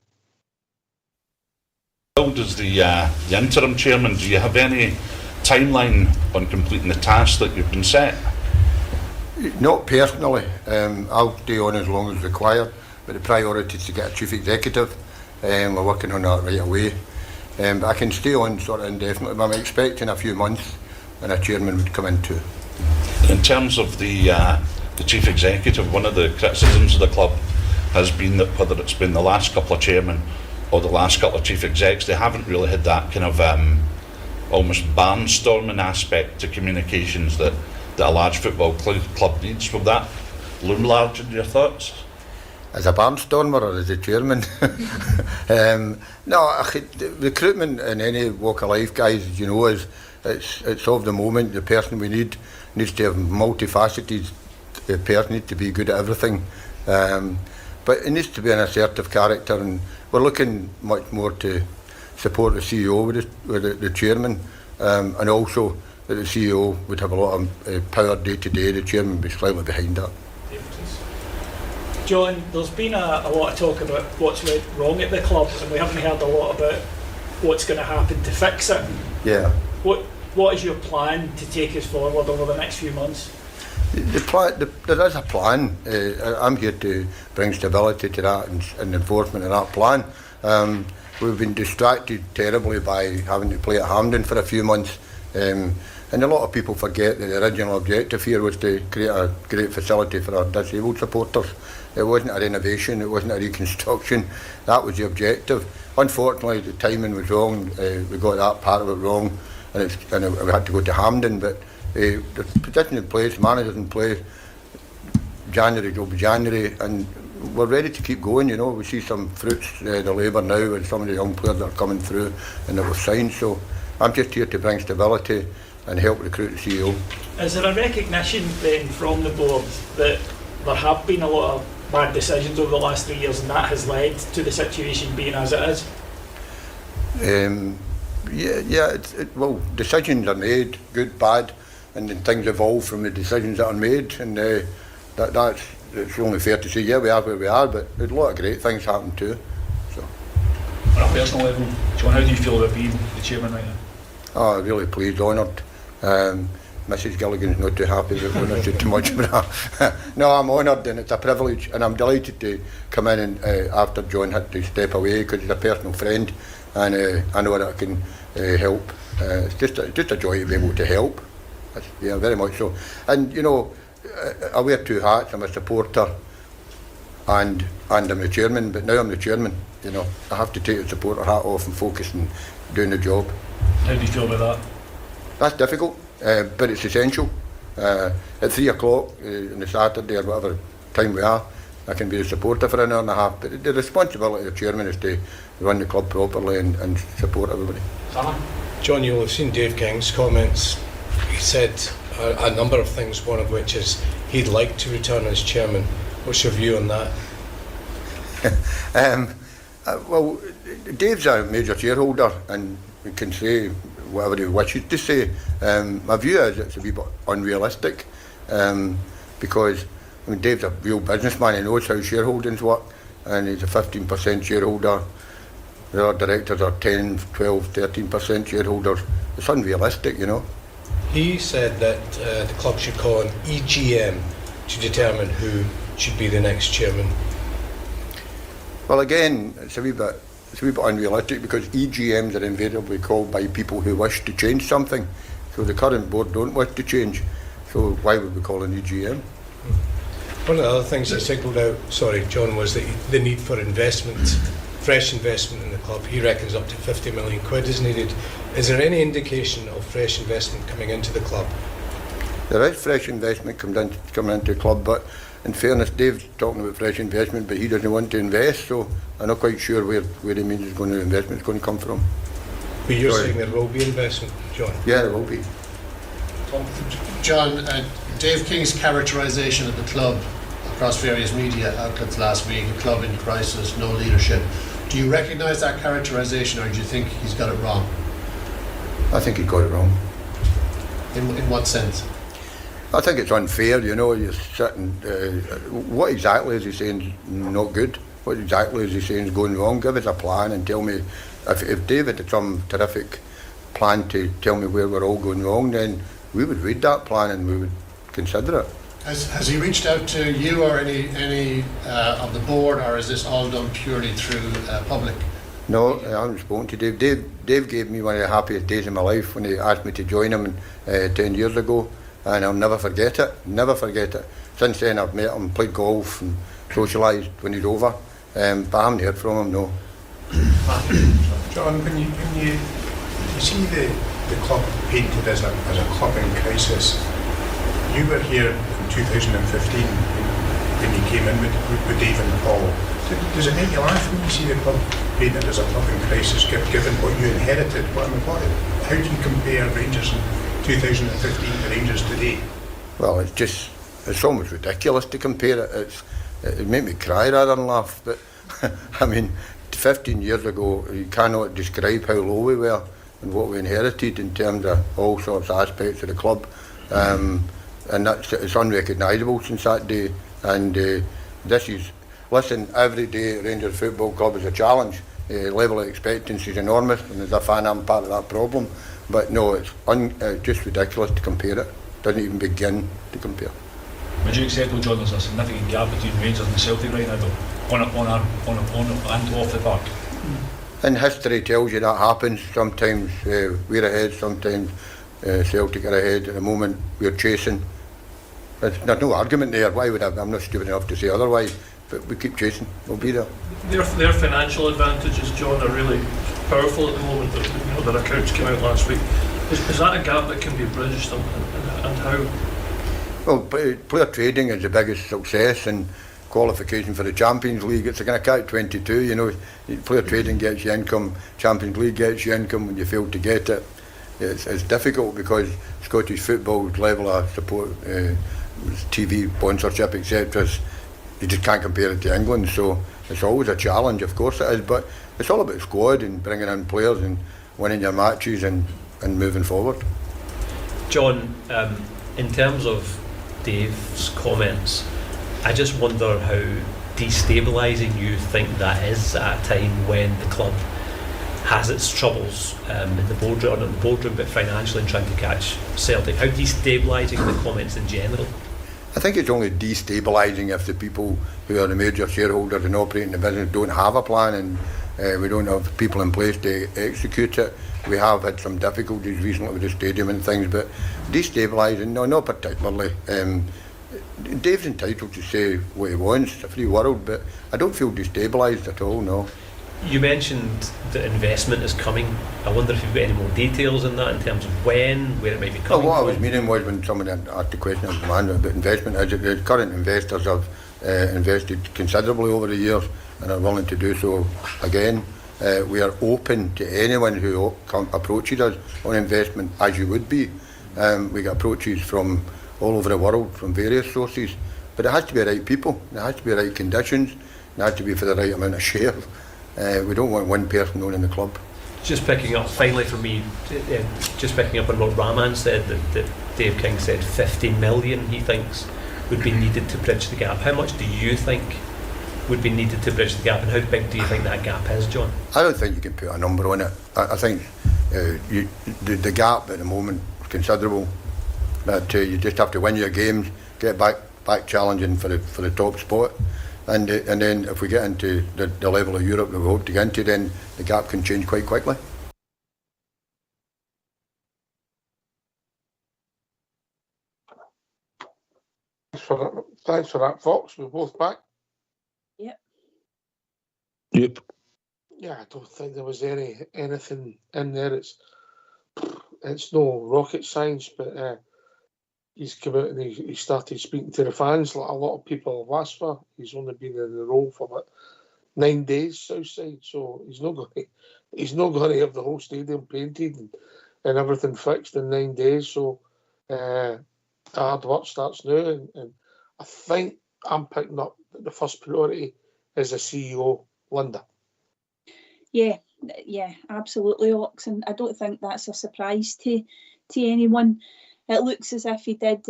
How does the interim chairman, do you have any timeline on completing the tasks that you've been set? Not personally. I'll stay on as long as required, but the priority is to get a chief executive. We're working on that right away. But I can stay on sort of indefinitely. I'm expecting a few months and a chairman would come in too. In terms of the chief executive, one of the criticisms of the club has been that whether it's been the last couple of chairmen or the last couple of chief execs, they haven't really had that kind of almost barnstorming aspect to communications that a large football club needs. Will that loom large in your thoughts? As a barnstormer or as a chairman? No, recruitment in any walk of life, guys, as you know, it's of the moment. The person we need needs to have multifaceted. The person needs to be good at everything. But it needs to be an assertive character, and we're looking much more to support the CEO with the chairman, and also that the CEO would have a lot of power day to day. The chairman would be slightly behind that. John, there's been a lot of talk about what's went wrong at the club, and we haven't heard a lot about what's going to happen to fix it. Yeah. What is your plan to take us forward over the next few months? There is a plan. I'm here to bring stability to that and enforcement of that plan. We've been distracted terribly by having to play at Hampden for a few months. And a lot of people forget that the original objective here was to create a great facility for our disabled supporters. It wasn't a renovation, it wasn't a reconstruction. That was the objective. Unfortunately, the timing was wrong. We got that part of it wrong, and we had to go to Hampden. But the position in place, managers in place, January will be January, and we're ready to keep going. You know, we see some fruits, the labour now, and some of the young players that are coming through and that we've signed. So I'm just here to bring stability and help recruit the CEO. Is there a recognition then from the board that there have been a lot of bad decisions over the last 3 years, and that has led to the situation being as it is? Well, decisions are made, good, bad, and then things evolve from the decisions that are made, and it's only fair to say, yeah, we are where we are, but there's a lot of great things happen too. So. On a personal level, John, how do you feel about being the chairman right now? Oh, really pleased, honoured. Mrs. Gilligan's not too happy with when I do too much about that. No, I'm honoured, and it's a privilege, and I'm delighted to come in and after John had to step away because he's a personal friend, and I know that I can help. It's just a joy to be able to help. Yeah, very much so. And you know, I wear two hats. I'm a supporter and I'm the chairman, but now I'm the chairman. You know, I have to take the supporter hat off and focus on doing the job. How do you feel about that? That's difficult, but it's essential. At 3 o'clock on the Saturday or whatever time we are, I can be a supporter for an hour and a half, but the responsibility of the chairman is to run the club properly and support everybody. John, you'll have seen Dave King's comments. He said a number of things, one of which is he'd like to return as chairman. What's your view on that? Well, Dave's a major shareholder and we can say whatever he wishes to say. My view is it's a wee bit unrealistic because I mean, Dave's a real businessman. He knows how shareholdings work, and he's a 15% shareholder. The other directors are 10, 12, 13% shareholders. It's unrealistic, you know. He said that the club should call an EGM to determine who should be the next chairman. Well, again, it's a wee bit it's a wee bit unrealistic because EGMs are invariably called by people who wish to change something. So the current board don't wish to change. So why would we call an EGM? One of the other things that signalled out, John, was the need for investment, fresh investment in the club. He reckons up to 50 million quid is needed. Is there any indication of fresh investment coming into the club? There is fresh investment coming into the club, but in fairness, Dave's talking about fresh investment, but he doesn't want to invest, so I'm not quite sure where he means investment's going to come from. But you're saying there will be investment, John? Yeah, there will be. John, Dave King's characterisation of the club across various media outlets last week, a club in crisis, no leadership. Do you recognise that characterisation, or do you think he's got it wrong? I think he got it wrong. In what sense? I think it's unfair, you're sitting, what exactly is he saying not good? What exactly is he saying is going wrong? Give us a plan and tell me, if David had some terrific plan to tell me where we're all going wrong, then we would read that plan and we would consider it. Has he reached out to you or any of the board, or is this all done purely through public? No, I haven't spoken to Dave. Dave gave me one of the happiest days of my life when he asked me to join him 10 years ago, and I'll never forget it, Since then I've met him, played golf and socialised when he's over, but I haven't heard from him, no. John, when you see the club painted as a club in crisis, you were here in 2015 when you came in with Dave and Paul. Does it make you laugh when you see the club painted as a club in crisis, given what you inherited? How do you compare Rangers in 2015 to Rangers today? Well, it's almost ridiculous to compare it. It made me cry rather than laugh. But I mean, 15 years ago, you cannot describe how low we were and what we inherited in terms of all sorts of aspects of the club. And it's unrecognisable since that day. And every day Rangers Football Club is a challenge. Level of expectancy is enormous, and as a fan I'm part of that problem. But no, it's just ridiculous to compare it. Doesn't even begin to compare. Would you accept, though, John, there's a significant gap between Rangers and Celtic right now, though, on and off the park? And history tells you that happens. Sometimes we're ahead, sometimes Celtic are ahead. At the moment we're chasing. There's no argument there. Why would I'm not stupid enough to say otherwise, but we keep chasing. We'll be there. Their financial advantages, John, are really powerful at the moment. Their accounts came out last week. Is that a gap that can be bridged, and how? Well, player trading is the biggest success, and qualification for the Champions League. It's a kind of catch-22, Player trading gets you income, Champions League gets you income. When you fail to get it, it's difficult because Scottish football's level of support, TV sponsorship, etc. You just can't compare it to England. So it's always a challenge, of course it is. But it's all about squad and bringing in players and winning your matches and moving forward. John, in terms of Dave's comments, I just wonder how destabilising you think that is at a time when the club has its troubles in the boardroom, or not in the boardroom, but financially in trying to catch Celtic. How destabilising are the comments in general? I think it's only destabilising if the people who are the major shareholders and operating the business don't have a plan, and we don't have people in place to execute it. We have had some difficulties recently with the stadium and things, but destabilising, no, not particularly. Dave's entitled to say what he wants. It's a free world, but I don't feel destabilised at all, no. You mentioned that investment is coming. I wonder if you've got any more details on that in terms of when, where it might be coming what from. I was meaning was when someone asked the question of the man about investment, is that the current investors have invested considerably over the years and are willing to do so again. We are open to anyone who approaches us on investment, as you would be. We get approaches from all over the world, from various sources, but it has to be the right people, it has to be the right conditions, it has to be for the right amount of share. We don't want one person owning the club. Just picking up, finally for me, just picking up on what Rahman said, that Dave King said 50 million he thinks would be needed to bridge the gap. How much do you think would be needed to bridge the gap, and how big do you think that gap is, John? I don't think you can put a number on it. I think the gap at the moment is considerable, but you just have to win your games, get back challenging for the top spot. and then if we get into the level of Europe that we hope to get into, then the gap can change quite quickly. Thanks for that, Fox. We're both back. Yep. Yeah, I don't think there was anything in there. It's no rocket science, but he's come out and he started speaking to the fans like a lot of people have asked for. He's only been in the role for about 9 days, Southside, so he's not going to have the whole stadium painted and everything fixed in 9 days. So the hard work starts now, and I think I'm picking up that the first priority is a CEO, Linda. Yeah, absolutely, Ox, and I don't think that's a surprise to anyone. It looks as if he did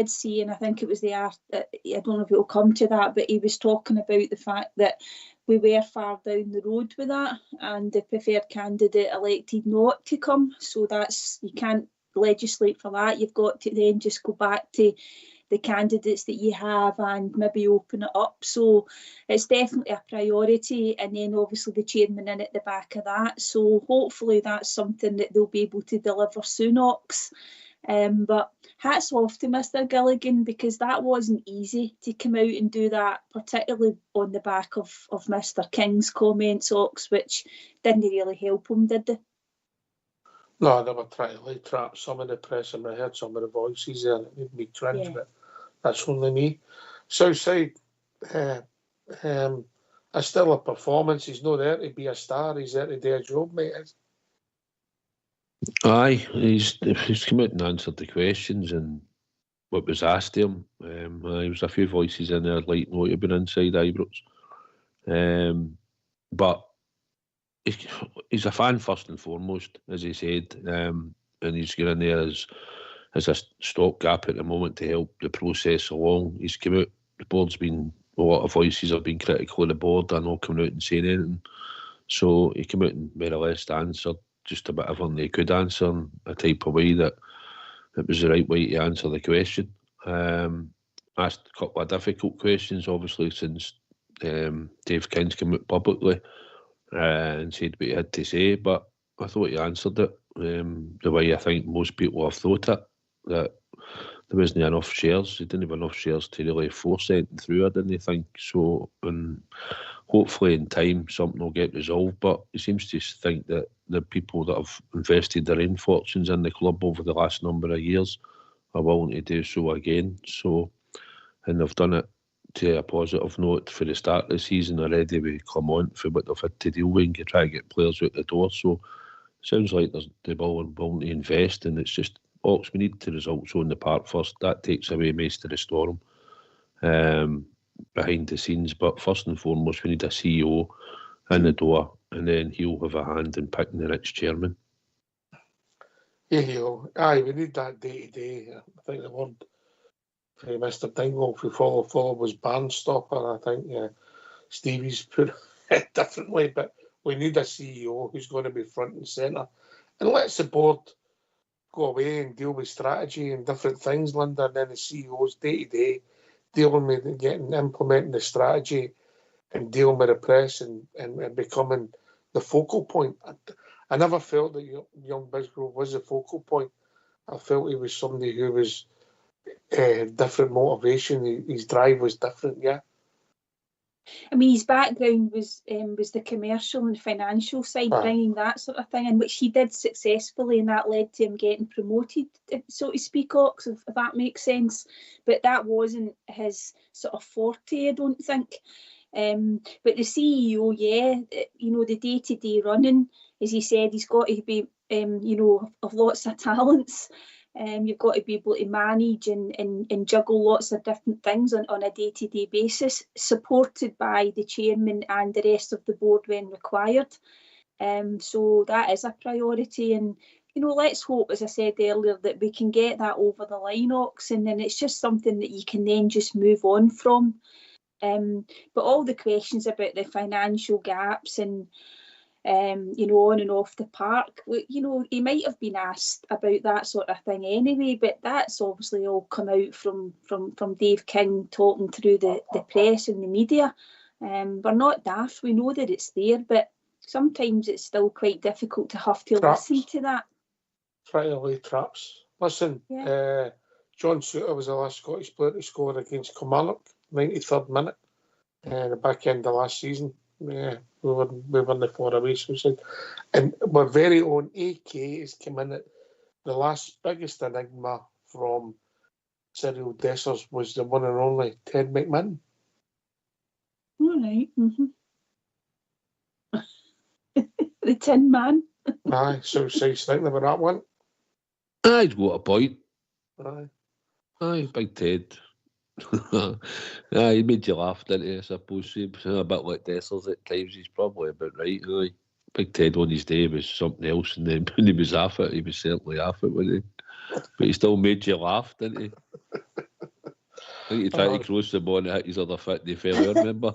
see, and I think it was I don't know if it will come to that, but he was talking about the fact that we were far down the road with that, and the preferred candidate elected not to come. So you can't legislate for that. You've got to then just go back to the candidates that you have and maybe open it up. So it's definitely a priority, and then obviously the chairman in at the back of that. So hopefully that's something that they'll be able to deliver soon, Ox. But hats off to Mr. Gilligan, because that wasn't easy to come out and do that, particularly on the back of Mr. King's comments, Ox, which didn't really help him, did they? No, they were trying to lay trap some of the press, and I heard some of the voices there, and it made me cringe, but that's only me. Southside, it's still a performance. He's not there to be a star. He's there to do a job, mate. Aye, he's come out and answered the questions and what was asked of him. There was a few voices in there like not to been inside Ibrox. But he's a fan first and foremost, as he said, and he's going in there as a stopgap at the moment to help the process along. He's come out, the board's been, a lot of voices have been critical of the board and not coming out and saying anything. So he came out and more or less answered just about everything they could answer in a type of way that it was the right way to answer the question. Asked a couple of difficult questions, obviously, since Dave King's come out publicly and said what he had to say, but I thought he answered it the way I think most people have thought it, that there wasn't enough shares. He didn't have enough shares to really force anything through, I didn't think. So, and hopefully in time something will get resolved, but he seems to think that the people that have invested their own fortunes in the club over the last number of years are willing to do so again. So, and they've done it to a positive note for the start of the season already with Clement for what they've had to deal with and try to get players out the door. So it sounds like they're willing to invest, and it's just, Ox, we need the results on the park first. That takes away most of the storm behind the scenes. But first and foremost, we need a CEO in the door, and then he'll have a hand in picking the next chairman. Yeah, aye, we need that day to day. I think the word for Mr. Dingle, if we follow was Barnstopper. I think Stevie's put it differently, but we need a CEO who's going to be front and centre, and lets the board go away and deal with strategy and different things, Linda, and then the CEO's day to day dealing with implementing the strategy and dealing with the press and becoming the focal point. I never felt that young Bisgrove was the focal point. I felt he was somebody who was different motivation. His drive was different, yeah. I mean, his background was the commercial and financial side, bringing that sort of thing in, which he did successfully, and that led to him getting promoted, so to speak, Ox, if that makes sense. But that wasn't his sort of forte, I don't think. But the CEO, the day-to-day running, as he said, he's got to be, of lots of talents. You've got to be able to manage and juggle lots of different things on a day-to-day basis, supported by the chairman and the rest of the board when required. So that is a priority, and let's hope, as I said earlier, that we can get that over the line, Ox, and then it's just something that you can then just move on from. But all the questions about the financial gaps and on and off the park. He might have been asked about that sort of thing anyway, but that's obviously all come out from Dave King talking through the press and the media. We're not daft, we know that it's there, but sometimes it's still quite difficult to have to listen to that. Trying to lay traps. Listen, John Souttar was the last Scottish player to score against Kilmarnock, 93rd minute, the back end of last season. Yeah, we won the 4 away, so we said. And my very own AK has come in at the last biggest enigma from Cyril Dessers was the one and only Ted McMahon. All right. The Tin Man. Aye, so thinking about that one. Aye, what a point. Aye, Big Ted. He made you laugh, didn't he? I suppose he was a bit like Dessers at times. He's probably about right. Aye. Big Ted on his day was something else, and then when he was off it, he was certainly off it, wasn't he? But he still made you laugh, didn't he? I think he tried to cross the ball and hit his other foot and he fell out, remember?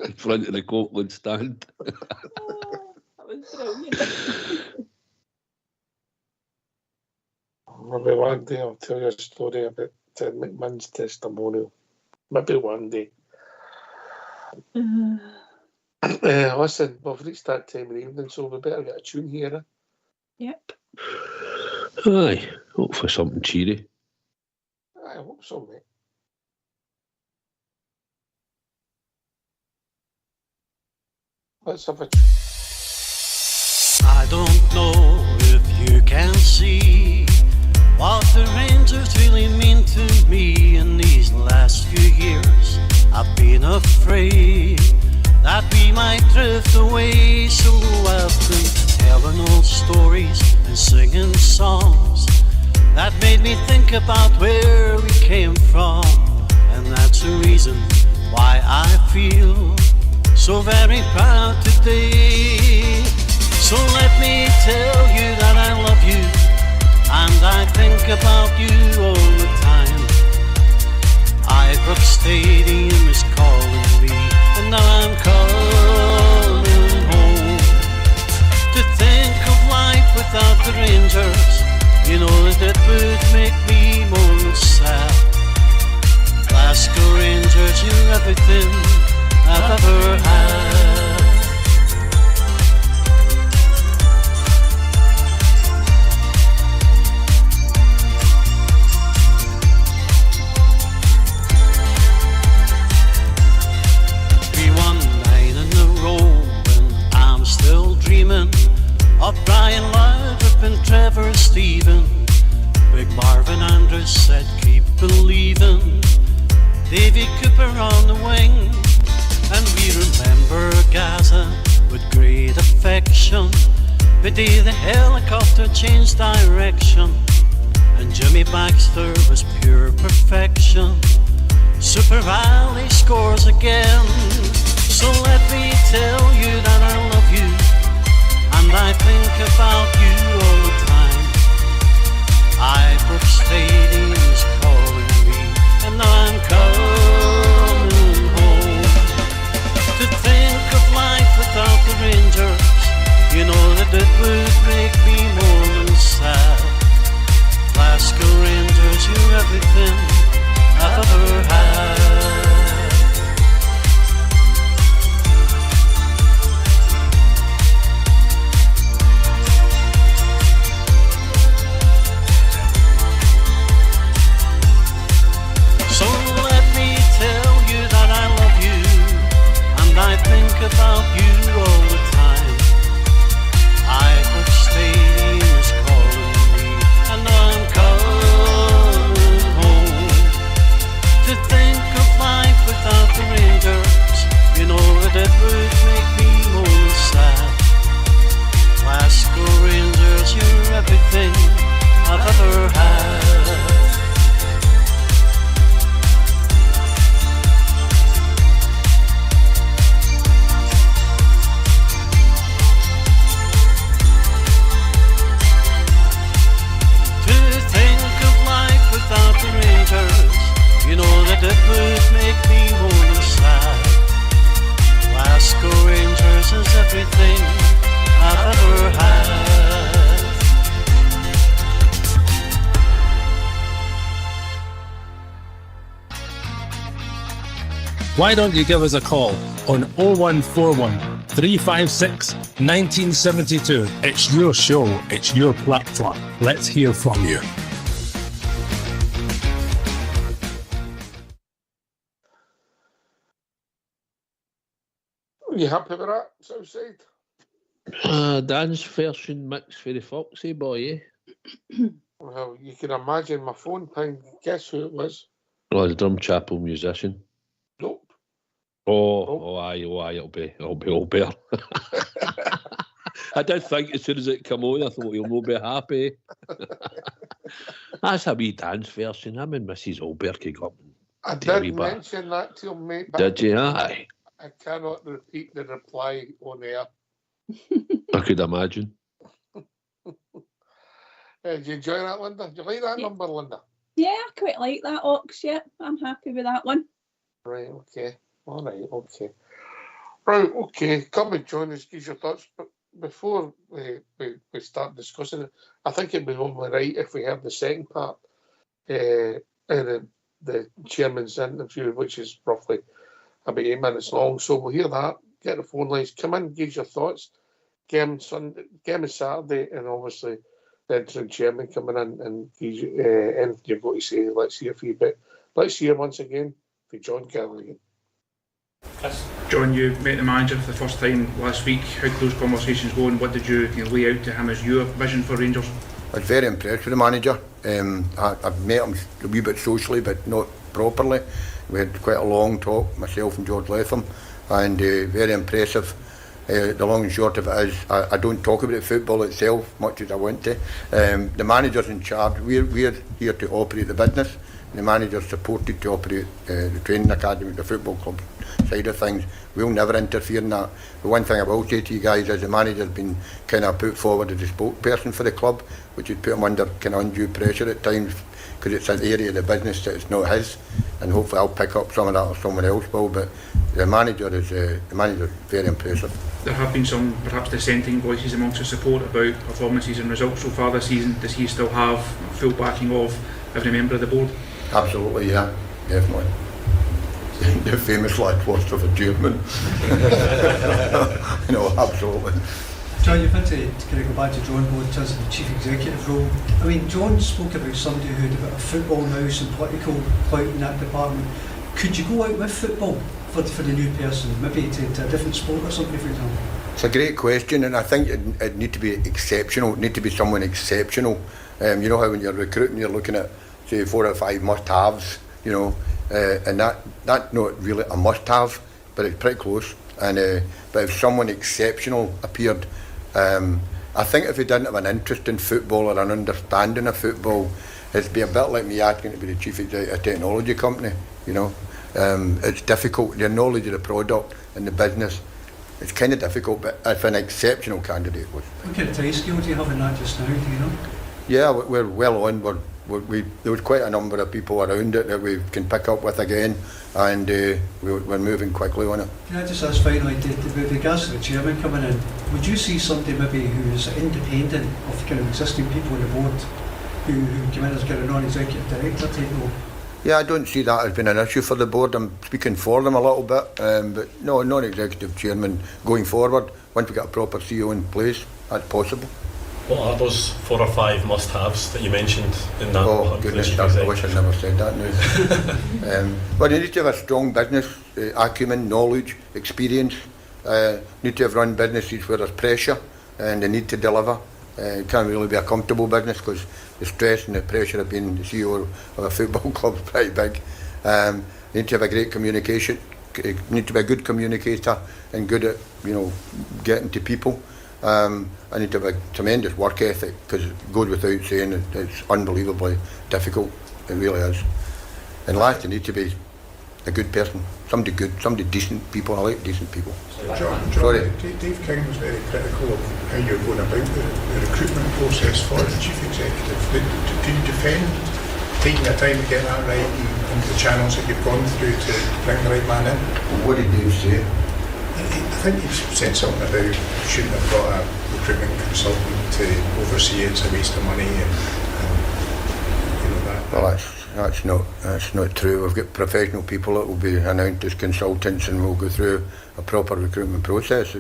In front of the Copeland stand. That was brilliant. Maybe one day I'll tell you a story about Ted McMahon's testimonial. Maybe one day. Listen, we've reached that time of the evening, so we better get a tune here. Yep. Aye, hope for something cheery. I hope so, mate. Let's have a I don't know if you can see what the Rangers really mean to me in these last few years. I've been afraid that we might drift away, so I've been telling old stories and singing songs that made me think about where we came from, and that's the reason why I feel so very proud today. So let me tell you that I love you, and I think about you all the time. Ibrox Stadium is calling me, and now I'm coming home. To think of life without the Rangers, you know that it would make me more sad. Glasgow Rangers, you're everything I've ever had. We won 9 in a row, and I'm still dreaming of Brian Laudrup and Trevor Stephen. Big Marvin Andrews said keep believing. Davy Cooper on the wing. And we remember Gaza with great affection. The day the helicopter changed direction, and Jimmy Baxter was pure perfection. Super Valley scores again. So let me tell you that I love you, and I think about you all the time. Ibrox Stadium is calling me, and now I'm coming home. To think of life without the Rangers, you know that it would make me more than sad. Glasgow Rangers, you're everything I've ever had. So let me tell you that I love you, and I think about you all the time. Ibrox Stadium is calling me, and I'm coming home. To think of life without the Rangers, you know that it would make me more sad. Glasgow Rangers, you're everything I've ever had. Why don't you give us a call on 0141 356 1972. It's your show, it's your platform. Let's hear from you. Are you happy with that, Southside? Dan's version mix for the Foxy boy, eh? Well, you can imagine my phone ping. Guess who it was? Oh, the drum chapel musician. Nope. Aye, it'll be Old Bear. I did think as soon as it come on, I thought he'll not be happy. That's a wee dance version. Him and Mrs. Old Bear could go up. I did mention that to him, mate. Did you? Aye. I cannot repeat the reply on air. I could imagine. Did you enjoy that, Linda? Do you like that number, Linda? Yeah, I quite like that, Ox. Yeah, I'm happy with that one. Right, okay. All right, okay. Right, okay. Come and join us, give your thoughts. But before we start discussing it, I think it'd be only right if we have the second part in the chairman's interview, which is roughly about 8 minutes long. So we'll hear that, get the phone lines, come in, give your thoughts, game Saturday, and obviously the interim chairman coming in and give you anything you've got to say. Let's hear feedback. Let's hear once again for John Gallagher. John, you met the manager for the first time last week. How did those conversations go, and what did you lay out to him as your vision for Rangers? I was very impressed with the manager. I've met him a wee bit socially, but not properly. We had quite a long talk, myself and George Latham, and very impressive. The long and short of it is, I don't talk about football itself much as I want to. The manager's in charge. We're here to operate the business. The manager's supported to operate the training academy, the football club side of things. We'll never interfere in that. The one thing I will say to you guys is the manager's been kind of put forward as a spokesperson for the club, which has put him under kind of undue pressure at times, because it's an area of the business that is not his, and hopefully I'll pick up some of that or someone else will. But the manager is very impressive. There have been some perhaps dissenting voices amongst the support about performances and results so far this season. Does he still have full backing of every member of the board? Absolutely, yeah, definitely. The famous lad was of a German. No, absolutely. John, you've had to kind of go back to John Boyd in terms of the chief executive role. I mean, John spoke about somebody who had a bit of football nous and political clout in that department. Could you go out with football for the new person, maybe to a different sport or something, for example? It's a great question, and I think it need to be exceptional. It need to be someone exceptional. You know how when you're recruiting, you're looking at, say, 4 or 5 must-haves, you know, and that's not really a must-have, but it's pretty close. And but if someone exceptional appeared, I think if he didn't have an interest in football or an understanding of football, it'd be a bit like me asking to be the chief executive of a technology company, you know. It's difficult, your knowledge of the product and the business, it's kind of difficult, but if an exceptional candidate was. What kind of time scale do you have in that just now, do you know? Yeah, we're well on. There was quite a number of people around it that we can pick up with again, and we're moving quickly on it. Can I just ask finally, with regards to the chairman coming in, would you see somebody maybe who's independent of the kind of existing people on the board, who come in as kind of non-executive director type role? Yeah, I don't see that as being an issue for the board. I'm speaking for them a little bit, but no, non-executive chairman going forward, once we get a proper CEO in place, that's possible. What are those 4 or 5 must-haves that you mentioned in that? Oh goodness, I wish I'd never said that now. Well, you need to have a strong business acumen, knowledge, experience. Need to have run businesses where there's pressure and they need to deliver. It can't really be a comfortable business because the stress and the pressure of being the CEO of a football club is pretty big. You need to have a great communication. You need to be a good communicator and good at, you know, getting to people. I need to have a tremendous work ethic, because it goes without saying it's unbelievably difficult. It really is. And last, you need to be a good person, somebody good, somebody decent people. I like decent people. John, Sorry. Dave King was very critical of how you're going about the recruitment process for the chief executive. Do you defend taking the time to get that right and the channels that you've gone through to bring the right man in? What did Dave say? I think you said something about shouldn't have got a recruitment consultant to oversee it. It's a waste of money and you know that. Well, That's not true. We've got professional people that will be announced as consultants, and we'll go through a proper recruitment process.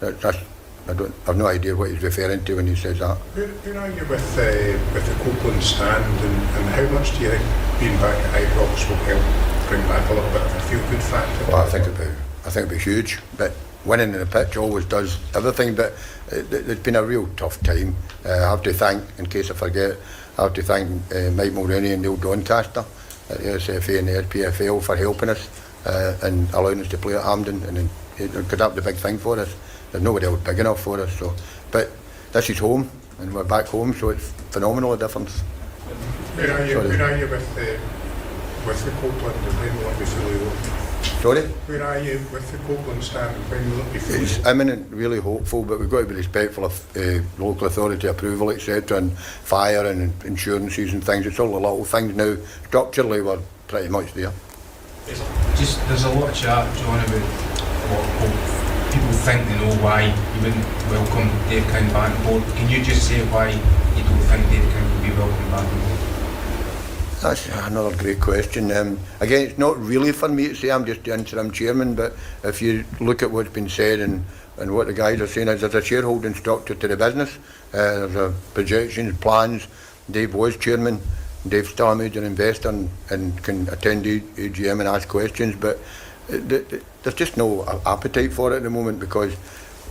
I've no idea what he's referring to when he says that. Where are you with the Copeland stand, and how much do you think being back at Ibrox will help bring back a little bit of a feel-good factor? Well, I think it'll be huge. But winning in the pitch always does everything. But it's been a real tough time. I have to thank, in case I forget, Mike Mulroney and Neil Doncaster at the SFA and the SPFL for helping us and allowing us to play at Hampden, and because that was the big thing for us. There's nobody else big enough for us. So, but this is home, and we're back home, so it's phenomenal difference. Where are you with the Copeland, and when will it be fully open? Sorry? Where are you with the Copeland stand, and when will it be fully It's open? imminent, really hopeful, but we've got to be respectful of local authority approval, etc., and fire and insurances and things. It's all the little things now. Structurally, we're pretty much there. Just there's a lot of chat, John, about what people think they know why you wouldn't welcome Dave King back on board. Can you just say why you don't think Dave King would be welcomed back on board? That's another great question. Again, it's not really for me to say. I'm just the interim chairman, but if you look at what's been said and what the guys are saying, is there's a shareholding structure to the business. There's a projections, plans. Dave was chairman. Dave's still a major investor and can attend AGM and ask questions, but there's just no appetite for it at the moment, because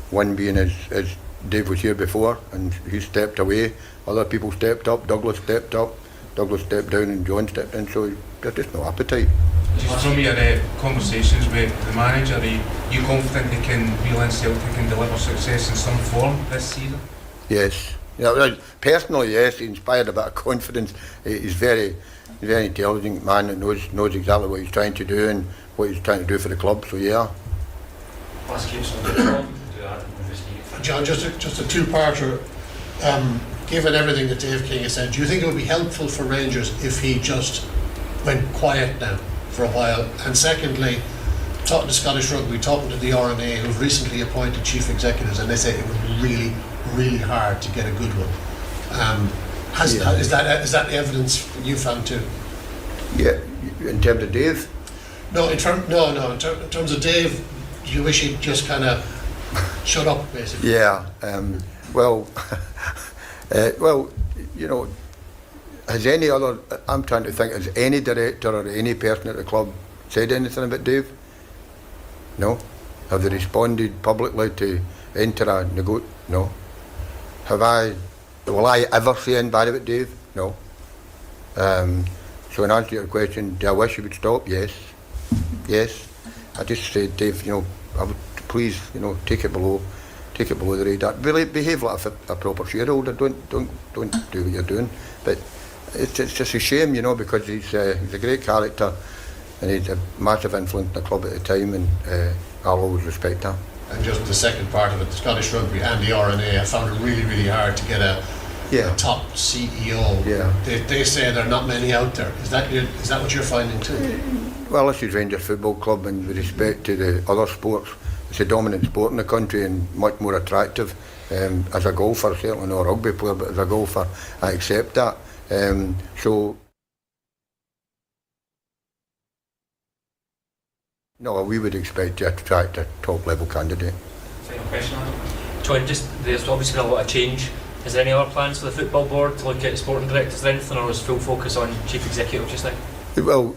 one being as Dave was here before and he stepped away, other people stepped up, Douglas stepped up, Douglas stepped down and John stepped in, so there's just no appetite. Just from your conversations with the manager, are you confident they can reel in Celtic and deliver success in some form this season? Yes. Personally, yes, he inspired a bit of confidence. He's very intelligent man that knows exactly what he's trying to do and what he's trying to do for the club, so yeah. John, just a two-parter. Given everything that Dave King has said, do you think it would be helpful for Rangers if he just went quiet now for a while? And secondly, talking to Scottish Rugby, talking to the RNA, who've recently appointed chief executives, and they say it was really, really hard to get a good one. Is that evidence you found too? Yeah, in terms of Dave? No, in terms of Dave, do you wish he'd just kind of shut up, basically? Yeah, well, you know, has any other, I'm trying to think, has any director or any person at the club said anything about Dave? No. Have they responded publicly to enter a No. Will I ever say anything bad about Dave? No. So in answer to your question, do I wish he would stop? Yes. Yes. I just said, Dave, you know, I would please, you know, take it below the radar. Really behave like a proper shareholder. Don't do what you're doing. But it's just a shame, you know, because he's a great character and he's a massive influence in the club at the time, and I'll always respect that. And just the second part of it, the Scottish Rugby and the RNA, I found it really, really hard to get a top CEO. Yeah. They say there are not many out there. Is that what you're finding too? Well, this is Rangers Football Club, and with respect to the other sports, it's a dominant sport in the country and much more attractive. As a golfer, certainly not a rugby player, but as a golfer, I accept that. No, we would expect to attract a top-level candidate. Final question, John, there's obviously been a lot of change. Is there any other plans for the football board to look at sporting directors or anything, or is full focus on chief executive just now? Well,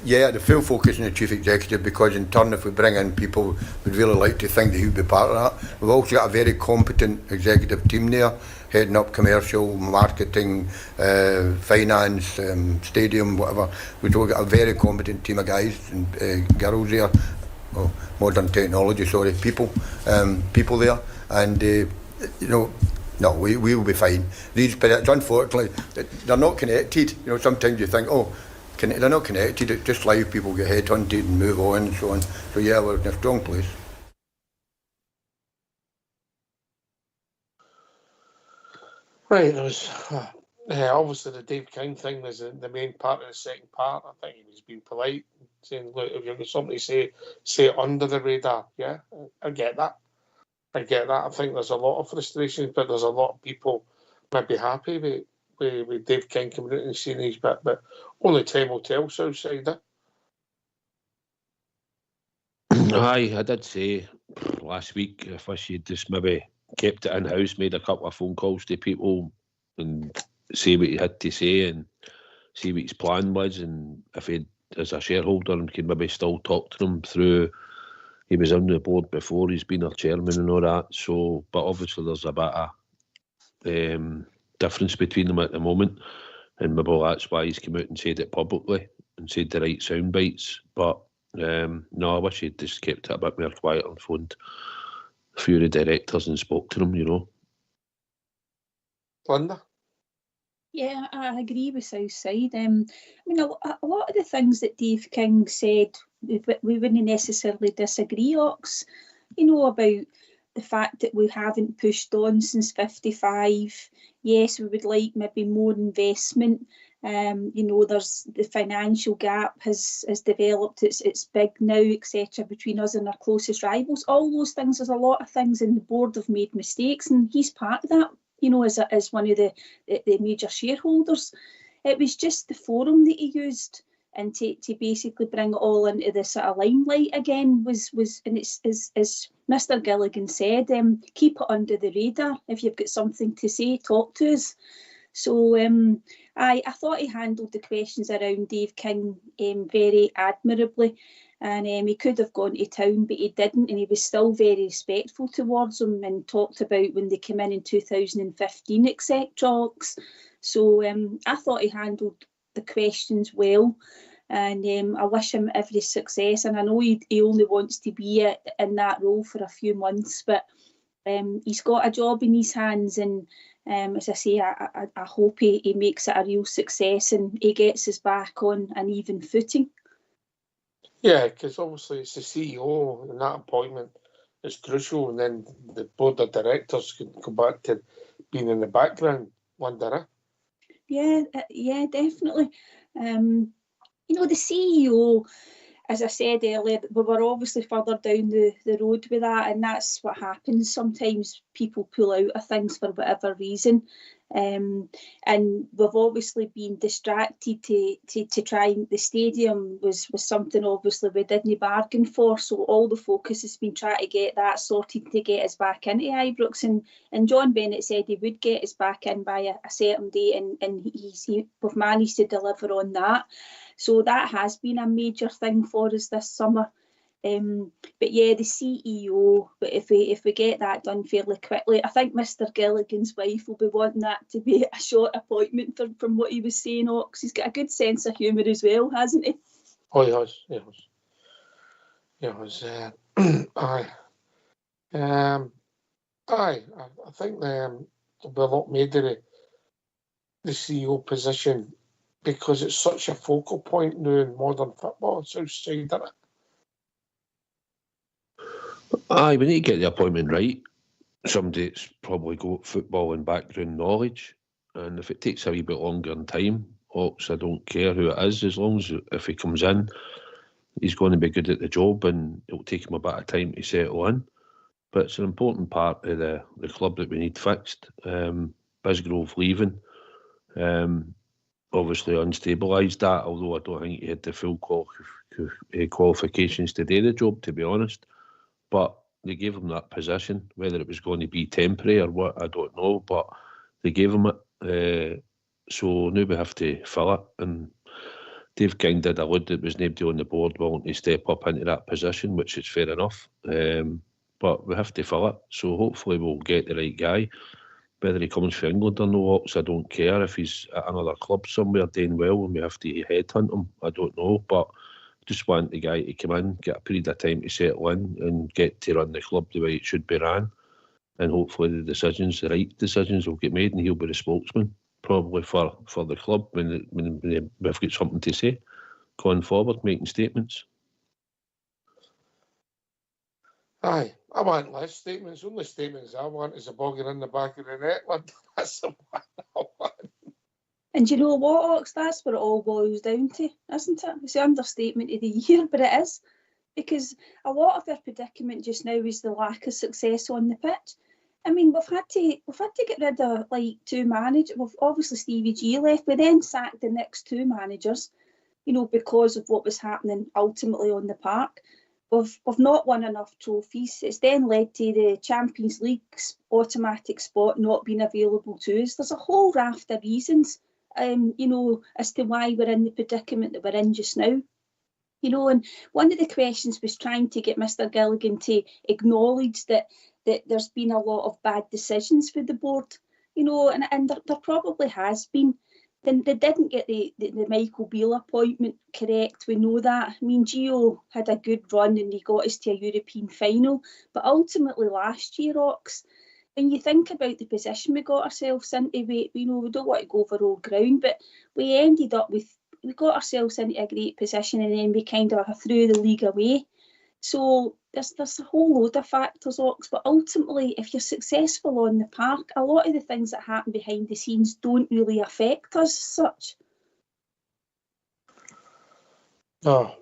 yeah, the full focus on the chief executive, because in turn, if we bring in people, we'd really like to think that he would be part of that. We've also got a very competent executive team there, heading up commercial, marketing, finance, stadium, whatever. We've got a very competent team of guys and girls there. Oh, modern technology, sorry, people there, and you know. No, we will be fine. These players, unfortunately, they're not connected. You know, sometimes you think, they're not connected. It's just life. People get headhunted and move on and so on. So yeah, we're in a strong place. Right, there was obviously the Dave King thing was the main part of the second part. I think he was being polite, saying, look, if you've got something to say it under the radar. Yeah, I get that. I think there's a lot of frustration, but there's a lot of people might be happy with with Dave King coming out and saying his bit, but only time will tell, Southside. Aye, I did say last week if I should just maybe kept it in-house, made a couple of phone calls to people and say what he had to say and see what his plan was, and if he, as a shareholder, and could maybe still talk to him through, he was on the board before, he's been our chairman and all that, so, but obviously there's a bit of difference between them at the moment, and maybe that's why he's come out and said it publicly and said the right sound bites, but no, I wish he'd just kept it a bit more quiet and phoned a few of the directors and spoke to them, you know. Linda? Yeah, I agree with Southside. I mean, a lot of the things that Dave King said, we wouldn't necessarily disagree, Ox. You know, about the fact that we haven't pushed on since 55. Yes, we would like maybe more investment. You know, there's the financial gap has developed. It's big now, etc. between us and our closest rivals. All those things. There's a lot of things, and the board have made mistakes, and he's part of that. You know, as one of the major shareholders. It was just the forum that he used, and to basically bring it all into the sort of limelight again was and it's as Mr. Gilligan said, keep it under the radar. If you've got something to say, talk to us. So I thought he handled the questions around Dave King very admirably. And he could have gone to town, but he didn't, and he was still very respectful towards them and talked about when they came in 2015, etc. So I thought he handled the questions well, and I wish him every success. And I know he only wants to be in that role for a few months, but he's got a job in his hands, and as I say, I hope he makes it a real success and he gets us back on an even footing. Yeah, because obviously it's the CEO, and that appointment is crucial, and then the board of directors can go back to being in the background, Linda. Yeah, definitely. You know, the CEO, as I said earlier, we were obviously further down the road with that, and that's what happens. Sometimes people pull out of things for whatever reason. And we've obviously been distracted to try, and the stadium was something obviously we didn't bargain for, so all the focus has been trying to get that sorted to get us back into Ibrox, and John Bennett said he would get us back in by a certain date, and we've managed to deliver on that, so that has been a major thing for us this summer. But yeah, the CEO, but if we get that done fairly quickly, I think Mr. Gilligan's wife will be wanting that to be a short appointment from what he was saying, Ox. He's got a good sense of humour as well, hasn't he? Oh, he has. Aye. I think there'll be a lot made of the CEO position because it's such a focal point now in modern football. It's outside, isn't it? Aye, we need to get the appointment right. Somebody that's probably got football and background knowledge, and if it takes a wee bit longer in time, Ox, I don't care who it is, as long as if he comes in, he's going to be good at the job, and it'll take him a bit of time to settle in. But it's an important part of the club that we need fixed. Bisgrove leaving, obviously unstabilised that, although I don't think he had the full qualifications to do the job, to be honest. But they gave him that position, whether it was going to be temporary or what, I don't know, but they gave him it. So now we have to fill it. And Dave King did allude that there was nobody on the board willing to step up into that position, which is fair enough. But we have to fill it. So hopefully we'll get the right guy. Whether he comes from England or no, I don't care. If he's at another club somewhere doing well and we have to headhunt him, I don't know. But just want the guy to come in, get a period of time to settle in and get to run the club the way it should be ran. And hopefully the right decisions will get made, and he'll be the spokesman, probably for the club when we've got something to say going forward, making statements. Aye, I want less statements. The only statements I want is a bogging in the back of the net. That's the one I want. And you know what, Ox? That's what it all boils down to, isn't it? It's the understatement of the year, but it is. Because a lot of their predicament just now is the lack of success on the pitch. I mean, we've had to get rid of like 2 managers. We've obviously Stevie G left. We then sacked the next 2 managers, you know, because of what was happening ultimately on the park. We've not won enough trophies. It's then led to the Champions League's automatic spot not being available to us. There's a whole raft of reasons, you know, as to why we're in the predicament that we're in just now. You know, and one of the questions was trying to get Mr. Gilligan to acknowledge that there's been a lot of bad decisions for the board, you know, and there probably has been. Then they didn't get the Michael Beale appointment correct. We know that. I mean, Gio had a good run and he got us to a European final. But ultimately last year, Ox, when you think about the position we got ourselves into, we don't want to go over old ground, but we ended up we got ourselves into a great position and then we kind of threw the league away. So there's a whole load of factors, Ox, but ultimately, if you're successful on the park, a lot of the things that happen behind the scenes don't really affect us as such. No.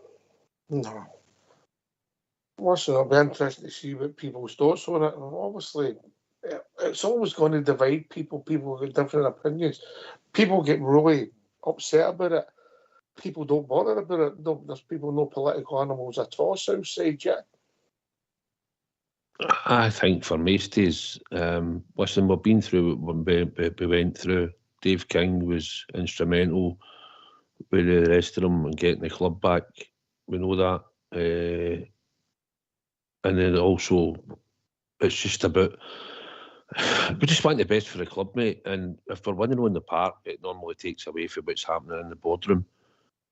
Listen, it'll be interesting to see what people's thoughts on it. Obviously, it's always going to divide people. People get different opinions. People get really upset about it. People don't bother about it. No, there's people no political animals at all Southside yet. I think for most days, listen, we've been through what we went through. Dave King was instrumental with the rest of them and getting the club back. We know that. And then also, it's just about, we just want the best for the club, mate. And if we're winning on the park, it normally takes away from what's happening in the boardroom.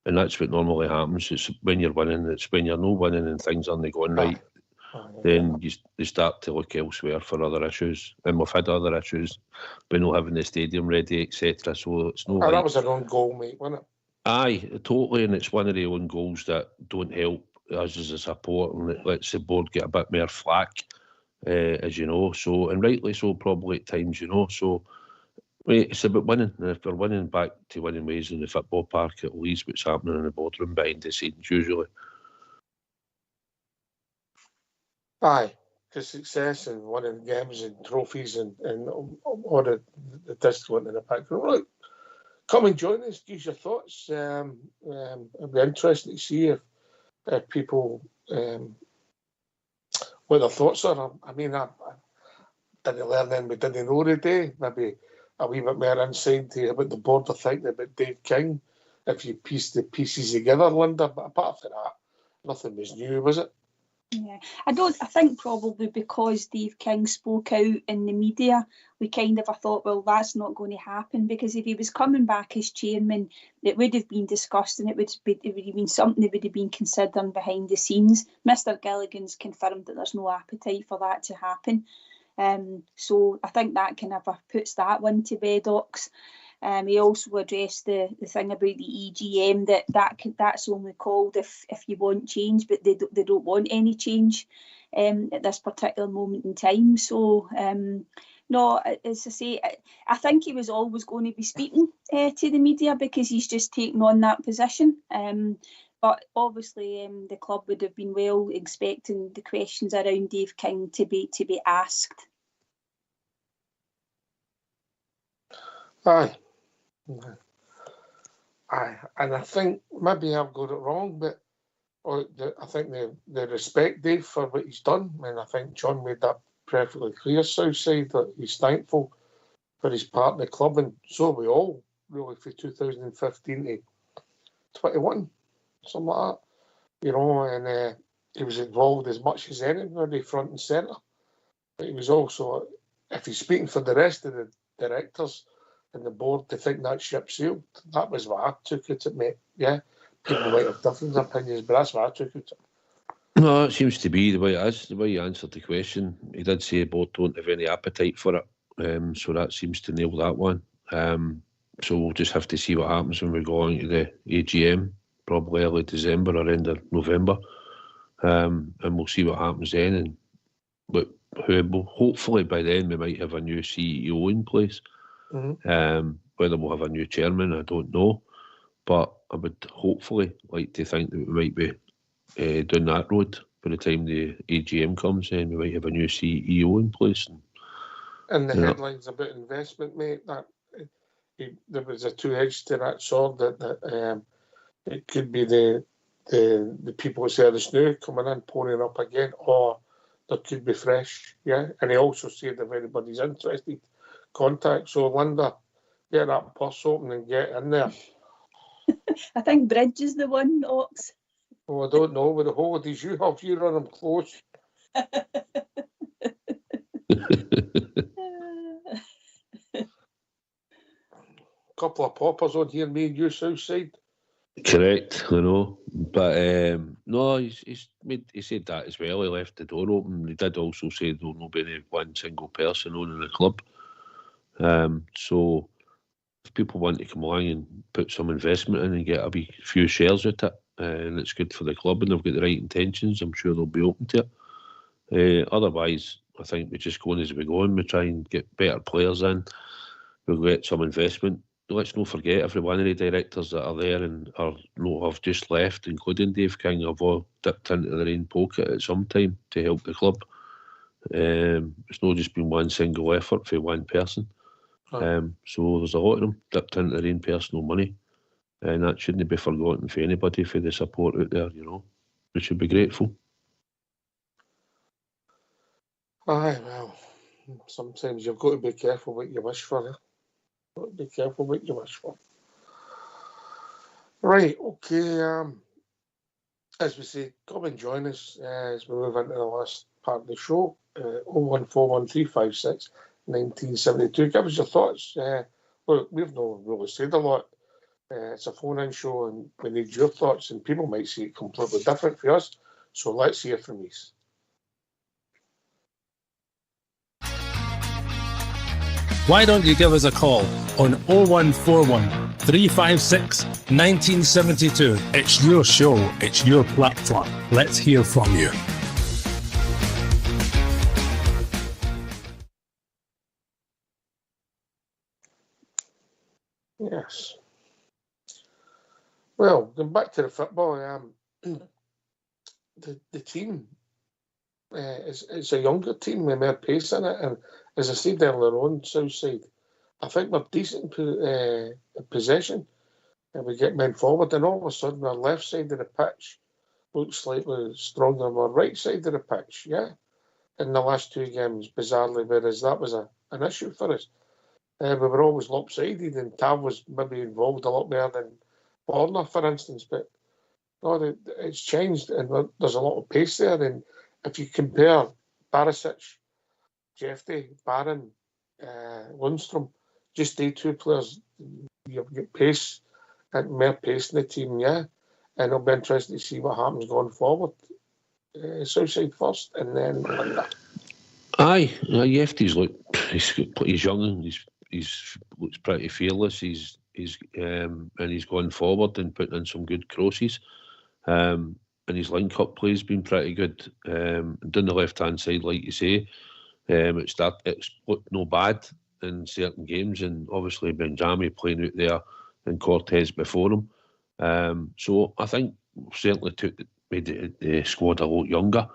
And that's what normally happens. It's when you're winning, it's when you're not winning and things aren't going right. Then you start to look elsewhere for other issues. And we've had other issues by not having the stadium ready, etc. So it's no. That was an own goal, mate, wasn't it? Aye, totally. And it's one of the own goals that don't help us as a support and it lets the board get a bit more flack, as you know. So, and rightly so, probably at times, you know. So, it's about winning. And if we're winning back to winning ways in the football park, at least what's happening in the boardroom behind the scenes, usually. Aye, because success and winning games and trophies and all the discipline in the background. Right, come and join us, give your thoughts. It'll be interesting to see if people, what their thoughts are. I mean, I didn't learn anything we didn't know today. Maybe a wee bit more insight to about the board are thinking about Dave King, if you piece the pieces together, Linda. But apart from that, nothing was new, was it? Yeah, I think probably because Dave King spoke out in the media, we kind of thought, well, that's not going to happen, because if he was coming back as chairman, it would have been discussed and it would have been something that would have been considered behind the scenes. Mr. Gilligan's confirmed that there's no appetite for that to happen. So I think that kind of puts that one to bed, Ox. He also addressed the thing about the EGM that's only called if you want change, but they don't want any change at this particular moment in time. So no, as I say, I think he was always going to be speaking to the media because he's just taken on that position. But obviously, the club would have been well expecting the questions around Dave King to be asked. Aye. And I think maybe I've got it wrong, but I think they respect Dave for what he's done, and I think John made that perfectly clear, Southside, that he's thankful for his part in the club, and so are we all, really, for 2015 to 21, something like that, you know, and he was involved as much as anybody, front and centre. But he was also, if he's speaking for the rest of the directors and the board to think that ship sailed, that was what I took it, mate. Yeah, people might have different opinions, but that's what I took it. No, it seems to be the way it is, the way you answered the question. He did say both don't have any appetite for it, so that seems to nail that one. So we'll just have to see what happens when we go on to the AGM, probably early December or end of November, and we'll see what happens then. But hopefully by then we might have a new CEO in place. Mm-hmm. Whether we'll have a new chairman, I don't know, but I would hopefully like to think that we might be down that road by the time the AGM comes, and we might have a new CEO in place, and in the headlines about investment, mate. That there was a two edge to that sword. That it could be the people at Service New coming in, pouring up again, or there could be fresh. Yeah, and he also said if anybody's interested, contact. So Linda, get that purse open and get in there. I think Bridge is the one, Ox. Oh, I don't know. With the holidays you have, you run them close. Couple of poppers on here, me and you, Southside. Correct, I know. But no, he said that as well. He left the door open. He did also say there will not be any one single person owning the club. So if people want to come along and put some investment in and get a few shares at it, and it's good for the club and they've got the right intentions, I'm sure they'll be open to it. Otherwise, I think we're just going as we go and we try and get better players in. We'll get some investment. Let's not forget every one of the directors that are there and have just left, including Dave King, have all dipped into their own pocket at some time to help the club. It's not just been one single effort for one person. So there's a lot of them dipped into their own personal money, and that shouldn't be forgotten for anybody for the support out there. We should be grateful. Aye, well, sometimes you've got to be careful what you wish for. Got to be careful what you wish for. Right, okay. As we say, come and join us as we move into the last part of the show. 0141356 1972. Give us your thoughts. Look, we've not really said a lot. It's a phone-in show, and we need your thoughts. And people might see it completely different for us. So let's hear from you. Why don't you give us a call on 0141 356 1972? It's your show, it's your platform. Let's hear from you. Yes. Well, going back to the football, the team it's a younger team with more pace in it, and as I said earlier on, Southside, I think we're decent in possession, and we get men forward, and all of a sudden our left side of the pitch looks like we're stronger than our right side of the pitch, yeah, in the last two games, bizarrely, whereas that was an issue for us. We were always lopsided, and Tav was maybe involved a lot more than Warner, for instance, but no, it's changed, and there's a lot of pace there, and if you compare Barisic, Jeffrey, Barron, Lundstrom, just the two players, you've got pace and more pace in the team, yeah. And it'll be interesting to see what happens going forward. Southside first, and then Linda. Aye, Jeffrey's he's young and he's looks pretty fearless. He's and he's gone forward and putting in some good crosses. And his link-up play's been pretty good. Down the left-hand side, like you say, it's looked no bad in certain games, and obviously Benjami playing out there and Cortez before him. So I think certainly made the squad a lot younger,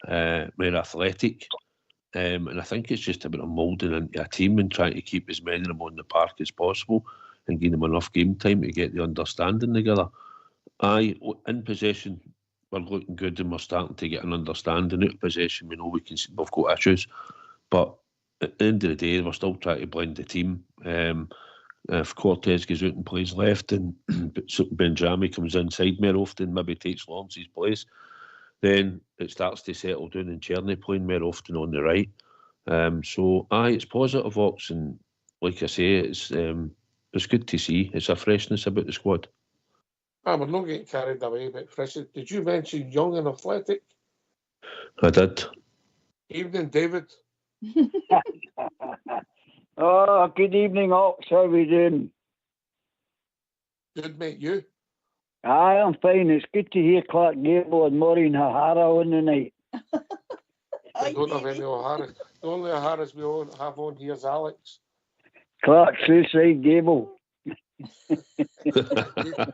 more athletic, and I think it's just about moulding into a team and trying to keep as many of them on the park as possible and give them enough game time to get the understanding together. Aye, in possession, we're looking good and we're starting to get an understanding. Out of possession, we know we've got issues, but at the end of the day, we're still trying to blend the team. If Cortez goes out and plays left and Benjami comes inside more often, maybe takes Lawrence's place, then it starts to settle down and Cherny playing more often on the right. So, it's positive, Ox, and like I say, it's good to see. It's a freshness about the squad. We're not getting carried away, but freshness. Did you mention young and athletic? I did. Evening, David. Oh, good evening, Ox. How are we doing? Good, mate. You? Aye, I'm fine. It's good to hear Clark Gable and Maureen O'Hara on the night. I don't have any O'Hara. The only O'Haras we have on here is Alex. Clark Suicide Gable.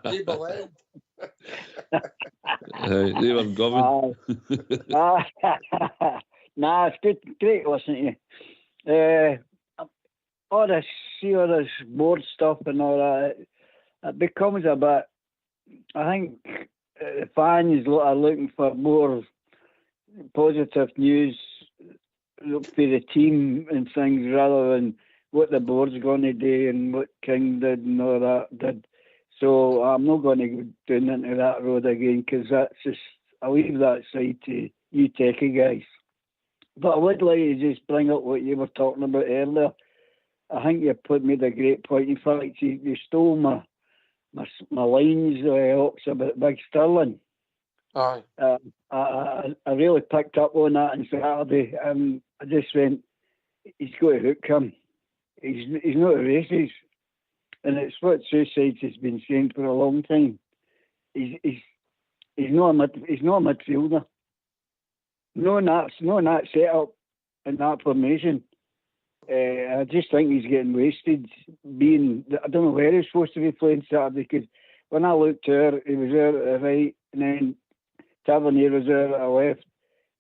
Gable End. They were governed. Nah, it's good, great to listen to you. all this board stuff and all that, it becomes a bit. I think the fans are looking for more positive news for the team and things rather than what the board's going to do and what King did and all that did. So I'm not going to go down into that road again, because that's just, I'll leave that side to you techie guys. But I would like to just bring up what you were talking about earlier. I think you made a great point. In fact, you stole my lines, Ox, about Big Sterling. Aye. I really picked up on that on Saturday. I just went, he's got to hook him. He's not a racist. And it's what Suicides has been saying for a long time. He's not a midfielder. No, in that setup and that formation. I just think he's getting wasted. I don't know where he's supposed to be playing Saturday, because when I looked there, he was there at the right, and then Tavernier was there at the left,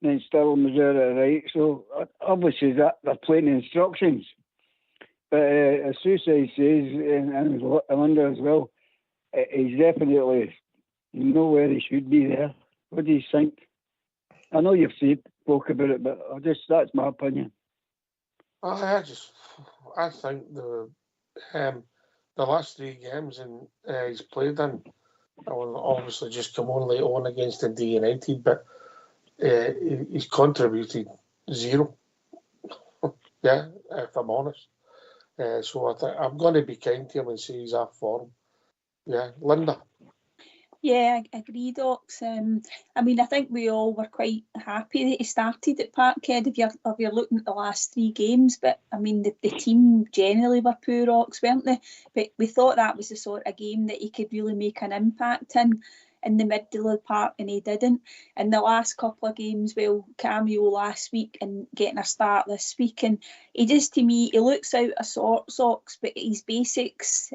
and then Sterling was there at the right. So obviously they're playing instructions. But as Suicide says, and I wonder as well, he's definitely nowhere he should be there. What do you think? I know you've spoke about it, but that's my opinion. I think the last 3 games he's played in, obviously just come on late on against Dundee United, but he's contributed 0. Yeah, if I'm honest. So I think I'm going to be kind to him and say he's off form. Yeah, Linda. Yeah, I agree, Docs. I mean, I think we all were quite happy that he started at Parkhead if you're looking at the last 3 games. But, I mean, the team generally were poor, Ox, weren't they? But we thought that was the sort of game that he could really make an impact in the middle of the park, and he didn't. And the last couple of games, well, cameo last week and getting a start this week, and he just, to me, he looks out of sorts, Ox, but his basics,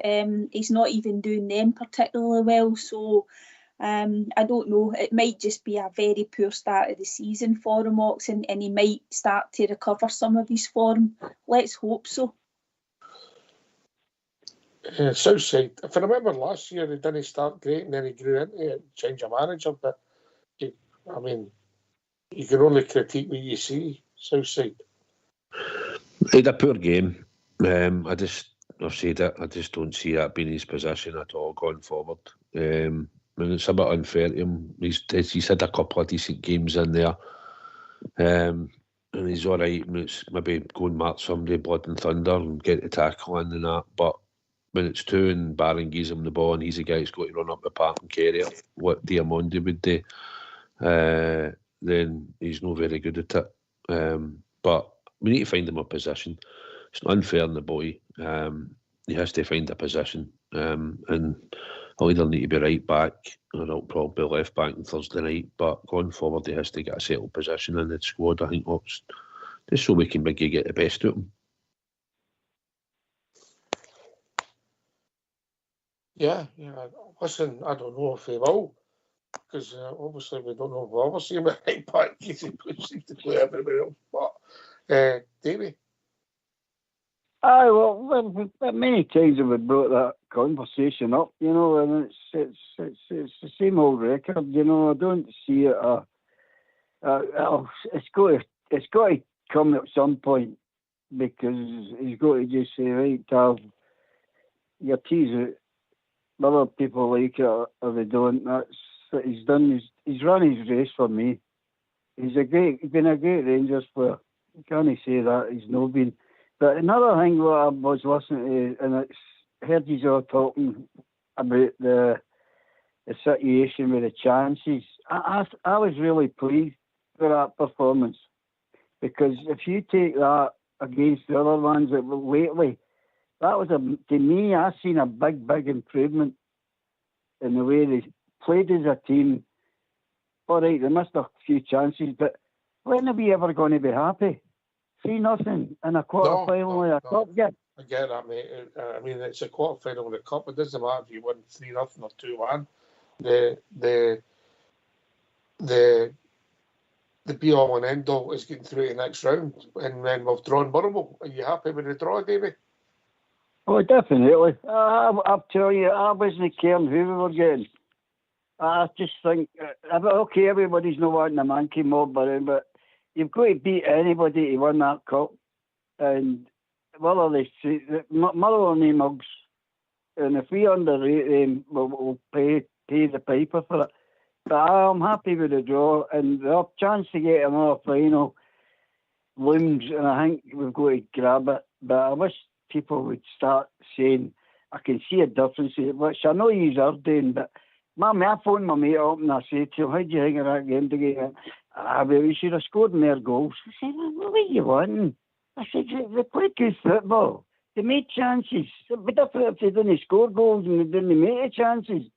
he's not even doing them particularly well. So I don't know, it might just be a very poor start of the season for him, Ox, and he might start to recover some of his form. Let's hope so. Southside, if I remember last year, he didn't start great and then he grew into it, change of manager. But I mean, you can only critique what you see. Southside. He had a poor game. I've said it. I just don't see that being his position at all going forward. I mean, it's a bit unfair to him. He's had a couple of decent games in there, and he's all right. It's maybe go and mark somebody blood and thunder and get the tackle in and that, but when it's 2 and Barron gives him the ball and he's the guy who's got to run up the park and carry it, what Diamondi would do, then he's not very good at it. But we need to find him a position. It's not unfair on the boy. He has to find a position, and he'll either need to be right back or he'll probably be left back on Thursday night. But going forward, he has to get a settled position in the squad, I think, just so we can maybe get the best out of him. Yeah. Listen, I don't know if he will, because obviously we don't know if we'll ever see him at right back, because he seems to play everywhere else. But, Davey? Aye, well, many times we've brought that conversation up, and it's the same old record, I don't see it. It's got to come at some point, because he's got to just say, right, Tav, your tease it. Other people like it or they don't. That's what he's done. He's run his race for me. He's been a great Rangers player. You can't say that he's not been. But another thing what I was listening to, and it's heard you all talking about the situation with the chances. I was really pleased with that performance, because if you take that against the other ones that were lately, that was to me, I've seen a big improvement in the way they played as a team. All right, they missed a few chances, but when are we ever going to be happy? 3-0 in a quarter final of a cup game. I get that, mate. I mean, it's a quarter final of the cup. It doesn't matter if you win 3-0 or 2-1. The be all and end all is getting through to the next round, and then we've drawn Murrable. Are you happy with the draw, Davey? Oh, definitely. I'll tell you, I wasn't caring who we were getting. I just think, okay, everybody's not wanting a monkey mob around, but you've got to beat anybody to win that cup. And whether they say, Motherly mugs, and if we underrate them, we'll pay the piper for it. But I'm happy with the draw, and the chance to get another final looms, and I think we've got to grab it. But I wish people would start saying, I can see a difference, which I know you are doing, but I phoned my mate up and I said to him, how do you think of that game today? But we should have scored more goals. I said, well, what are you wanting? I said, they played good football. They made chances. It would be different if they didn't score goals and they didn't make the chances.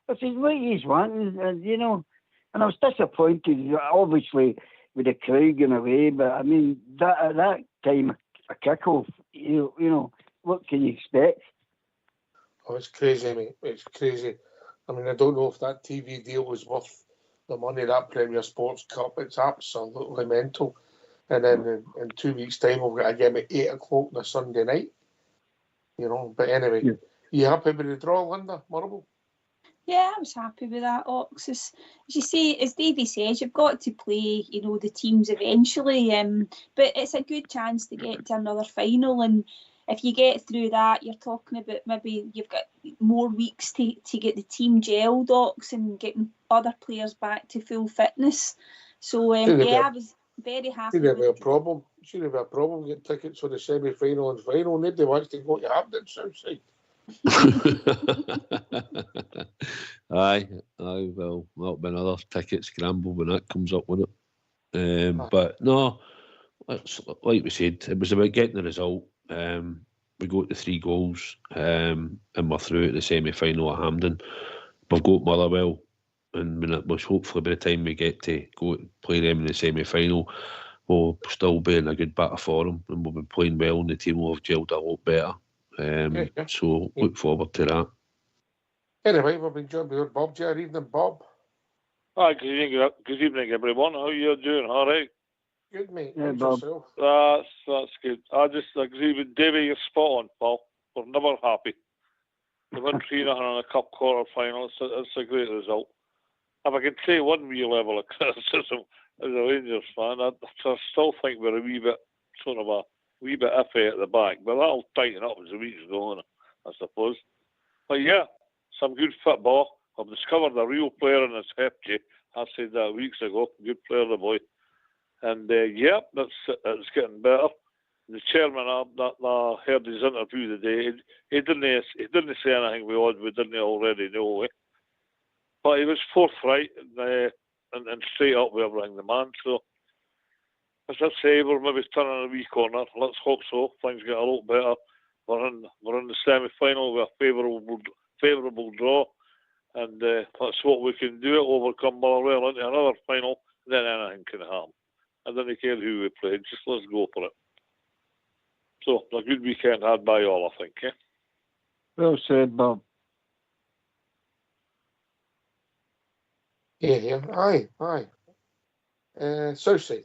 I said, what are you wanting? And, you know, and I was disappointed, obviously, with the crowd going away, but I mean, at that time, a kick-off, you know, what can you expect? Oh, it's crazy, mate. It's crazy. I mean, I don't know if that TV deal was worth the money, that Premier Sports Cup. It's absolutely mental. And then in 2 weeks' time, we've got a game at 8 o'clock on a Sunday night. You know, but anyway, you happy with the draw, Linda Marble? Yeah, I was happy with that, Ox. As you say, as Davey says, you've got to play, you know, the teams eventually. But it's a good chance to get to another final, and if you get through that, you're talking about maybe you've got more weeks to get the team gelled, Ox, and getting other players back to full fitness. So I was very happy. Shouldn't have a problem. Shouldn't have a problem getting tickets for the semi-final and final. Nobody wants to go to Hampden Southside. Aye, well, that'll be another ticket scramble when that comes up, won't it? But no, like we said, it was about getting the result. We got the 3 goals, and we're through at the semi-final at Hampden. We've got Motherwell, and it was hopefully by the time we get to go play them in the semi-final, we'll still be in a good bit of form, and we'll be playing well, and the team will have gelled a lot better. So look forward to that. Anyway, we've been joined by Bob. Good evening, Bob. Hi, good evening, everyone. How are you doing? All right? Good, mate. Yeah, Bob. Yourself? That's good. I just agree with Davey. You're spot on, pal. We're never happy. They won 3-0 on a cup quarter final. It's a great result. If I can say one wee level of criticism as a Rangers fan, I still think we're a wee bit iffy at the back, but that'll tighten up as the weeks go on, I suppose. But yeah, some good football. I've discovered a real player in this Hepke. I said that weeks ago. Good player, the boy. And it's getting better. The chairman, I heard his interview today. He didn't say anything we didn't already know. But he was forthright and straight up with everything, the man. So, as I say, we're maybe turning a wee corner. Let's hope so. Things get a lot better. We're in the semi-final with a favourable draw, and that's what we can do. Overcome Motherwell into another final. Then anything can happen. I don't care who we play. Just let's go for it. So a good weekend had by all, I think. Well said, Bob. Yeah. Aye. Southside.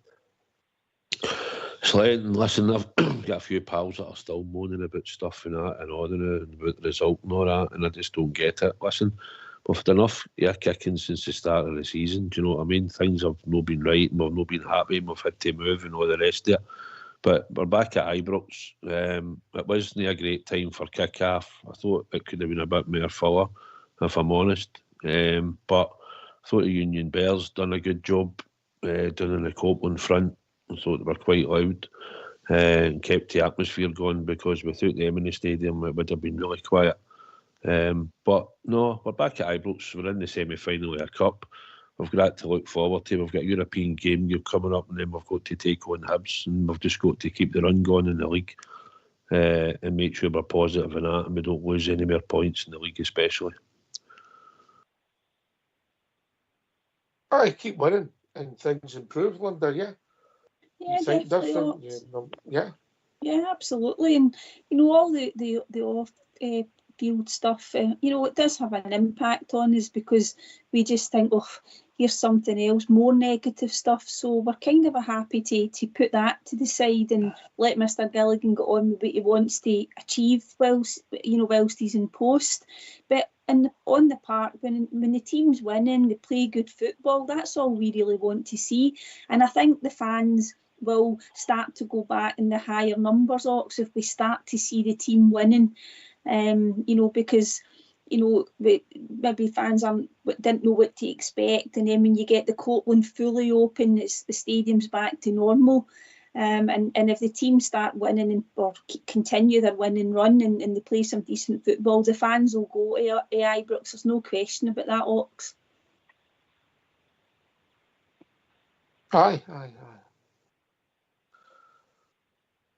Listen, I've got a few pals that are still moaning about stuff and that and ordering and about the result and all that, and I just don't get it. Listen, we've had enough kicking since the start of the season. Do you know what I mean? Things have not been right, and we've not been happy, and we've had to move and all the rest of it. But we're back at Ibrox. It wasn't a great time for kick-off. I thought it could have been a bit more fuller, if I'm honest. But I thought the Union Bears done a good job down in the Copeland front. I thought they were quite loud and kept the atmosphere going, because without them in the stadium it would have been really quiet. But no, we're back at Ibrox. We're in the semi-final of a cup. We've got that to look forward to. We've got a European game coming up, and then we've got to take on Hibs, and we've just got to keep the run going in the league and make sure we're positive in that and we don't lose any more points in the league especially. Aye, keep winning and things improve, Linda, yeah? Yeah, you think definitely. Yeah. Yeah, absolutely. And, all the off field stuff, it does have an impact on us, because we just think, here's something else, more negative stuff. So we're kind of happy to put that to the side and let Mr. Gilligan get on with what he wants to achieve whilst he's in post. But on the park, when the team's winning, they play good football, that's all we really want to see. And I think the fans will start to go back in the higher numbers, Ox, if we start to see the team winning. Because maybe fans didn't know what to expect, and then when you get the Copeland fully open, the stadium's back to normal. And if the team start winning or continue their winning run and they play some decent football, the fans will go to Ibrox. There's no question about that, Ox. Aye.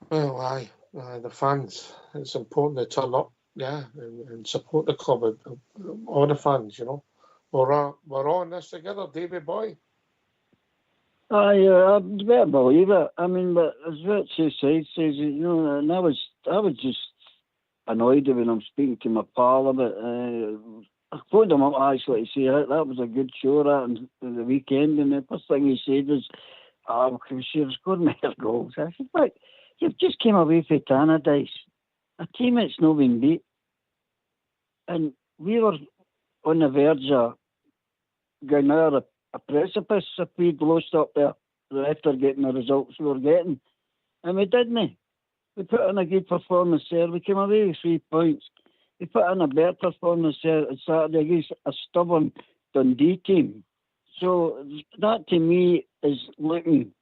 Well, aye, the fans. It's important to turn up, and support the club. All the fans, We're all in this together, Davy boy. I better believe it. I mean, but as Richie says, and I was just annoyed when I'm speaking to my pal about. I phoned him up actually to say that was a good show on the weekend, and the first thing he said was, she was scoring more goals. I said, look, you've just came away from Tannadice, a team that's not been beat, and we were on the verge of going over a precipice if we'd lost up there after getting the results we were getting. And we didn't. We put in a good performance there. We came away with 3 points. We put in a better performance there on Saturday against a stubborn Dundee team. So that to me is looking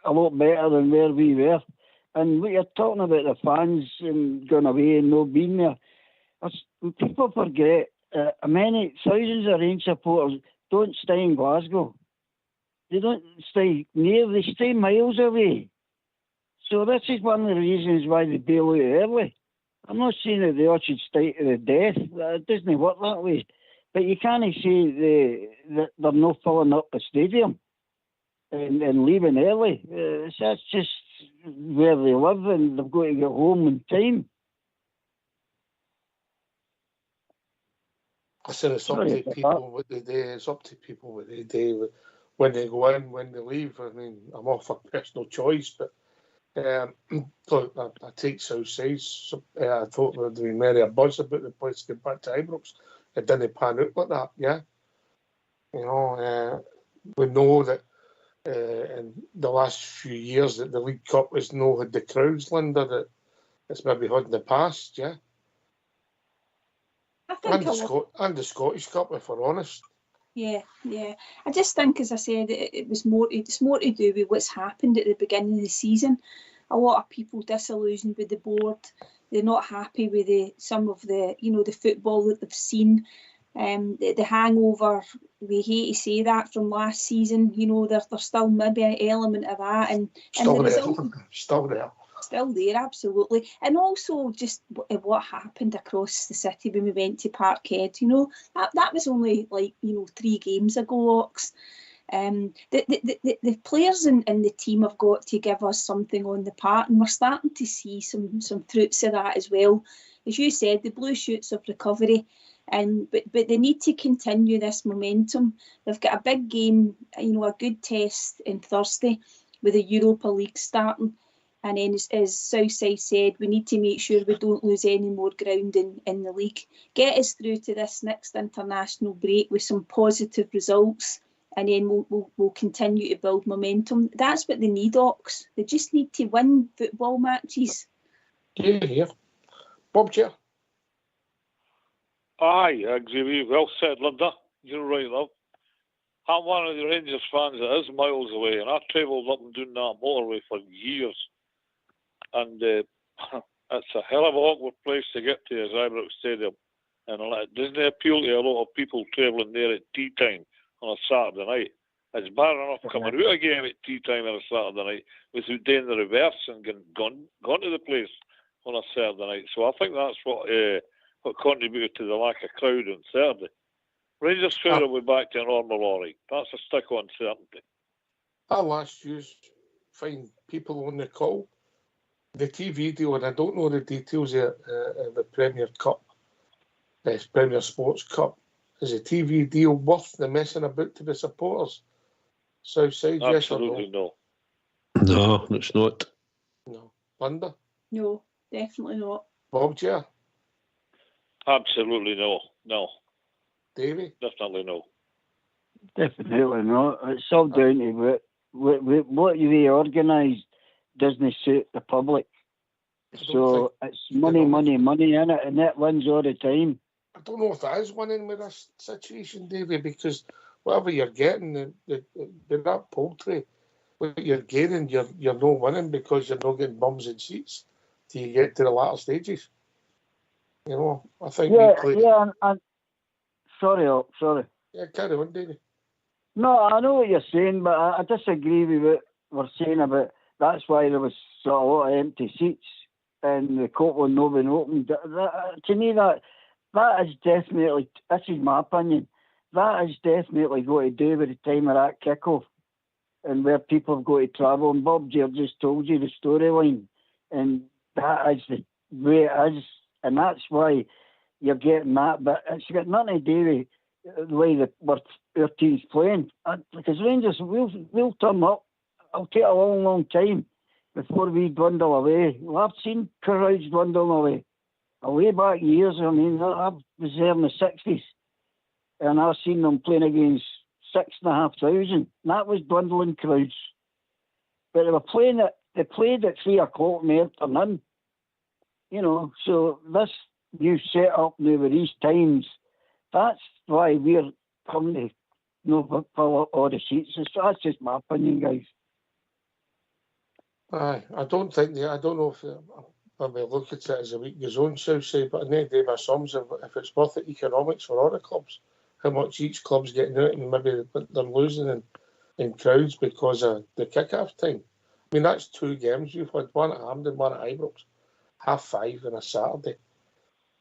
a lot better than where we were. And what you're talking about the fans and going away and not being there, people forget many thousands of Rangers supporters don't stay in Glasgow. They don't stay near, they stay miles away. So this is one of the reasons why they bail out early. I'm not saying that they all should stay to the death. It doesn't work that way. But you can't say that they're not filling up the stadium and leaving early. That's just where they live, and they've got to get home in time. I said it's up to people what they do. It's up to people what they do when they go in, when they leave. I mean, I'm all for personal choice, but look, I take Southside. I thought there would be merry a buzz about the place to get back to Ibrox. It didn't pan out like that, yeah. We know that in the last few years that the League Cup has not had the crowds, Linda, that it's maybe had in the past, yeah. And the Scottish Cup, if we're honest. Yeah. I just think, as I said, it's more to do with what's happened at the beginning of the season. A lot of people disillusioned with the board. They're not happy with some of the football that they've seen. The hangover, we hate to say that, from last season. There's still maybe an element of that, and Still there, absolutely. And also just what happened across the city when we went to Parkhead. That was only 3 games ago, Ox. The players in the team have got to give us something on the part, and we're starting to see some fruits of that as well. As you said, the blue shoots of recovery, but they need to continue this momentum. They've got a big game, a good test on Thursday with the Europa League starting. And then, as Southside said, we need to make sure we don't lose any more ground in the league. Get us through to this next international break with some positive results, and then we'll continue to build momentum. That's what they need, Ox. They just need to win football matches. Yeah. Bob Chair. Aye, I agree with you. Well said, Linda. You're right, love. I'm one of the Rangers fans that is miles away, and I travelled up and down that motorway for years. And it's a hell of an awkward place to get to, as Ibrox Stadium. And it doesn't appeal to a lot of people travelling there at tea time on a Saturday night. It's bad enough coming out again at tea time on a Saturday night without doing the reverse and gone to the place on a Saturday night. So I think that's what contributed to the lack of crowd on Saturday. Rangers crowd will be back to normal, all right. That's a stick-on certainty. I'll ask you, find people on the call. The TV deal, and I don't know the details of the Premier Cup, Premier Sports Cup. Is a TV deal worth the messing about to the supporters? Southside, yes or no? Absolutely no. No, it's not. No. Linda? No, definitely not. Bob, yeah? Absolutely no. No. Davey? Definitely no. Definitely not. It's all down to what they organise doesn't suit the public. So it's money, in it, and that wins all the time. I don't know if that is winning with this situation, Davey, because whatever you're getting, they're not poultry. What you're getting, you're not winning because you're not getting bums in seats till you get to the latter stages. You know, I think we play. Yeah, and sorry. Yeah, carry on, Davey. No, I know what you're saying, but I disagree with what we're saying about. That's why there was sort of a lot of empty seats and the Copeland not been opened. To me, that is definitely. This is my opinion. That is definitely got to do with the time of that kickoff and where people have got to travel. And Bob Jair just told you the storyline, and that is the way it is, and that's why you're getting that. But it's got nothing to do with the way that our team's playing. Because Rangers, we'll turn up. It'll take a long, long time before we dwindle away. Well, I've seen crowds dwindle away back years. I mean, I was there in the 60s, and I've seen them playing against 6,500. That was dwindling crowds. But they were playing they played at 3 o'clock in the afternoon. You know, so this new setup now with these times, that's why we're coming to fill all the seats. That's just my opinion, guys. Aye, I don't know if when we look at it as a week goes on, Southside, but in the day, my sums, if it's worth the economics for all the clubs, how much each club's getting out, and maybe they're losing in crowds because of the kick-off time. I mean, that's 2 games you've had, one at Hampden, one at Ibrox, 5:30 on a Saturday.